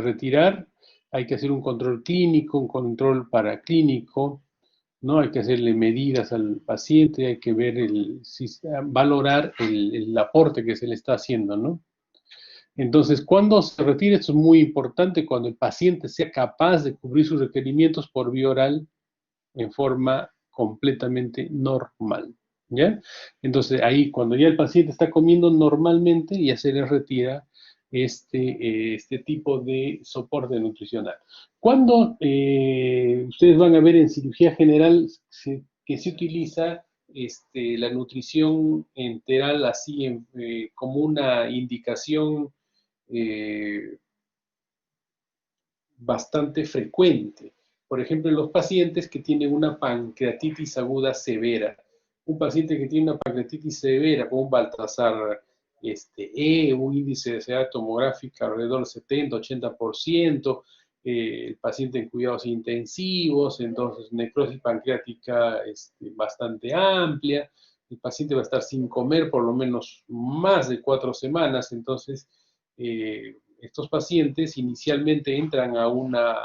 retirar, hay que hacer un control clínico, un control paraclínico, ¿no? Hay que hacerle medidas al paciente, hay que ver valorar el aporte que se le está haciendo, ¿no? Entonces, cuando se retira, esto es muy importante, cuando el paciente sea capaz de cubrir sus requerimientos por vía oral en forma completamente normal, ¿ya? Entonces, ahí, cuando ya el paciente está comiendo normalmente, ya se le retira este tipo de soporte nutricional. Cuando ustedes van a ver en cirugía general que se utiliza la nutrición enteral así como una indicación bastante frecuente, Por ejemplo, en los pacientes que tienen una pancreatitis aguda severa. Un paciente que tiene una pancreatitis severa, con un Baltasar un índice de severidad tomográfica alrededor del 70-80%, el paciente en cuidados intensivos, entonces necrosis pancreática bastante amplia, el paciente va a estar sin comer por lo menos más de 4 semanas, entonces estos pacientes inicialmente entran a una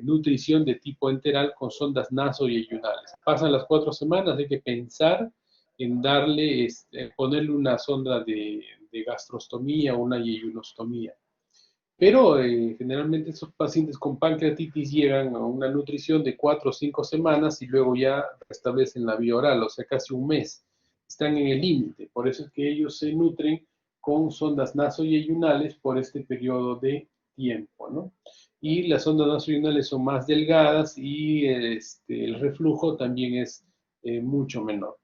nutrición de tipo enteral con sondas nasoyeyunales. Pasan las 4 semanas, hay que pensar en darle, ponerle una sonda de gastrostomía o una yeyunostomía. Pero generalmente esos pacientes con pancreatitis llegan a una nutrición de 4 o 5 semanas y luego ya restablecen la vía oral, o sea, casi un mes. Están en el límite, por eso es que ellos se nutren con sondas nasoyeyunales por este periodo de tiempo, ¿no? Y las sondas nasoyeyunales son más delgadas y el reflujo también es mucho menor.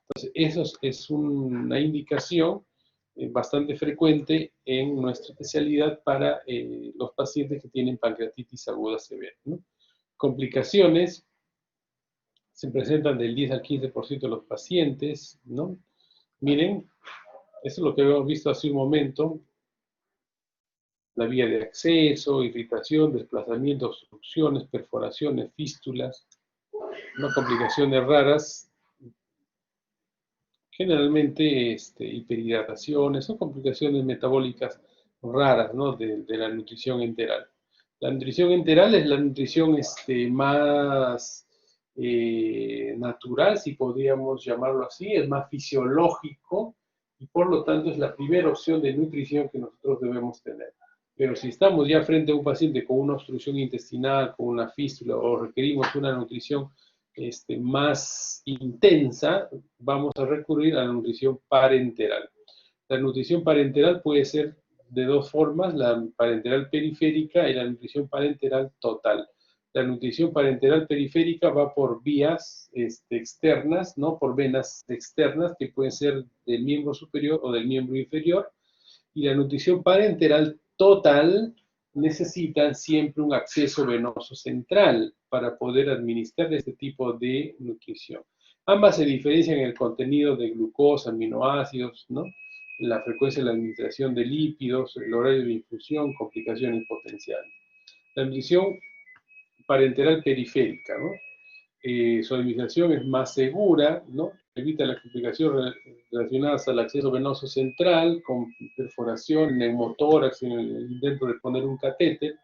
Entonces, eso es una indicación bastante frecuente en nuestra especialidad para los pacientes que tienen pancreatitis aguda severa, ¿no? Complicaciones se presentan del 10 al 15% de los pacientes, ¿no? Miren, eso es lo que habíamos visto hace un momento, la vía de acceso, irritación, desplazamiento, obstrucciones, perforaciones, fístulas, ¿no? Complicaciones raras, generalmente hiperhidrataciones, son complicaciones metabólicas raras, ¿no? de la nutrición enteral. La nutrición enteral es la nutrición más natural, si podríamos llamarlo así, es más fisiológico y por lo tanto es la primera opción de nutrición que nosotros debemos tener. Pero si estamos ya frente a un paciente con una obstrucción intestinal, con una fístula o requerimos una nutrición más intensa, vamos a recurrir a la nutrición parenteral. La nutrición parenteral puede ser de dos formas, la parenteral periférica y la nutrición parenteral total. La nutrición parenteral periférica va por vías externas, ¿no? Por venas externas que pueden ser del miembro superior o del miembro inferior. Y la nutrición parenteral total necesitan siempre un acceso venoso central para poder administrar este tipo de nutrición. Ambas se diferencian en el contenido de glucosa, aminoácidos, ¿no? La frecuencia de la administración de lípidos, el horario de infusión, complicaciones potenciales. La nutrición parenteral periférica, ¿no? Su administración es más segura, ¿no? Evita las complicaciones relacionadas al acceso venoso central, con perforación, neumotórax en el intento de poner un catéter,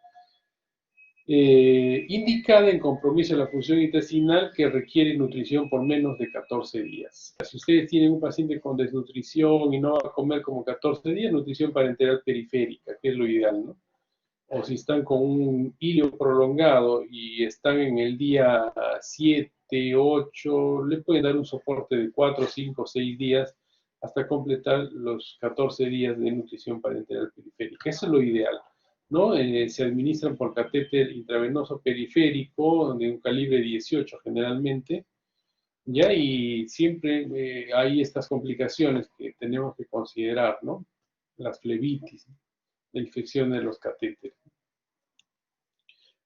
indicada en compromiso de la función intestinal que requiere nutrición por menos de 14 días. Si ustedes tienen un paciente con desnutrición y no va a comer como 14 días, nutrición parenteral periférica, que es lo ideal, ¿no? O si están con un hilio prolongado y están en el día 7, 8, le pueden dar un soporte de 4, 5, 6 días hasta completar los 14 días de nutrición parenteral periférica. Eso es lo ideal, ¿no? Se administran por catéter intravenoso periférico de un calibre 18 generalmente, ¿ya? Y siempre hay estas complicaciones que tenemos que considerar, ¿no? Las flebitis, la infección de los catéteres.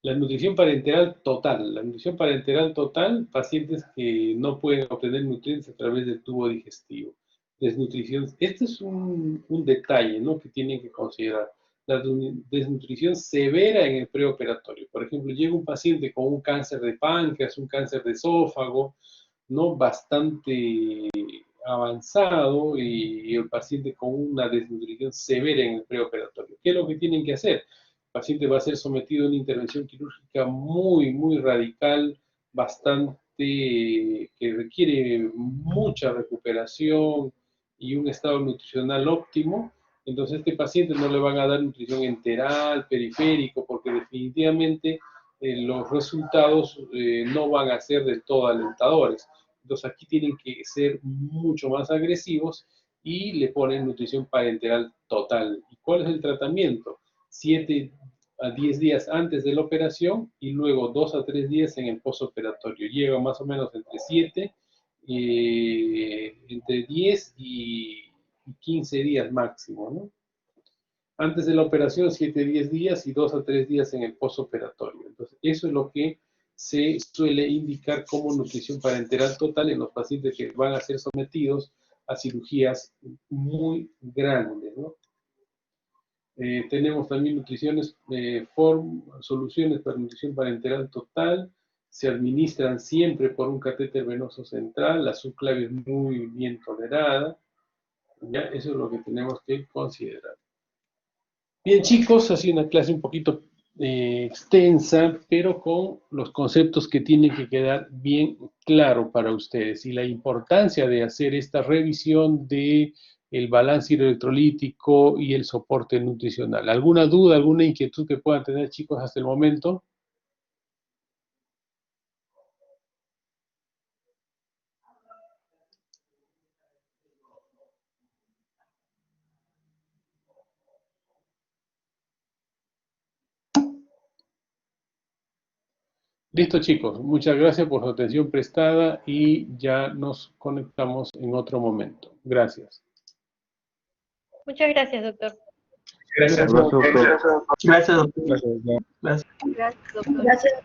La nutrición parenteral total. La nutrición parenteral total, pacientes que no pueden obtener nutrientes a través del tubo digestivo. Desnutrición. Este es un detalle, ¿no? Que tienen que considerar. La desnutrición severa en el preoperatorio. Por ejemplo, llega un paciente con un cáncer de páncreas, un cáncer de esófago, ¿no? Bastante avanzado y el paciente con una desnutrición severa en el preoperatorio. ¿Qué es lo que tienen que hacer? El paciente va a ser sometido a una intervención quirúrgica muy, muy radical, bastante, que requiere mucha recuperación y un estado nutricional óptimo. Entonces, a este paciente no le van a dar nutrición enteral, periférico, porque definitivamente los resultados no van a ser del todo alentadores. Entonces, aquí tienen que ser mucho más agresivos y le ponen nutrición parenteral total. ¿Y cuál es el tratamiento? 7 a 10 días antes de la operación y luego 2 a 3 días en el postoperatorio. Llega más o menos entre 7, entre 10 y 15 días máximo, ¿no? Antes de la operación, 7 a 10 días y 2 a 3 días en el postoperatorio. Entonces, eso es lo que se suele indicar como nutrición parenteral total en los pacientes que van a ser sometidos a cirugías muy grandes, ¿no? Tenemos también soluciones para nutrición parenteral total, se administran siempre por un catéter venoso central, la subclavia es muy bien tolerada, ¿ya? Eso es lo que tenemos que considerar. Bien, chicos, ha sido una clase un poquito extensa, pero con los conceptos que tienen que quedar bien claro para ustedes y la importancia de hacer esta revisión de el balance hidroelectrolítico y el soporte nutricional. ¿Alguna duda, alguna inquietud que puedan tener, chicos, hasta el momento? Listo, chicos. Muchas gracias por su atención prestada y ya nos conectamos en otro momento. Gracias. Muchas gracias, doctor. Gracias, doctor. Gracias, doctor. Gracias, doctor. Gracias, doctor.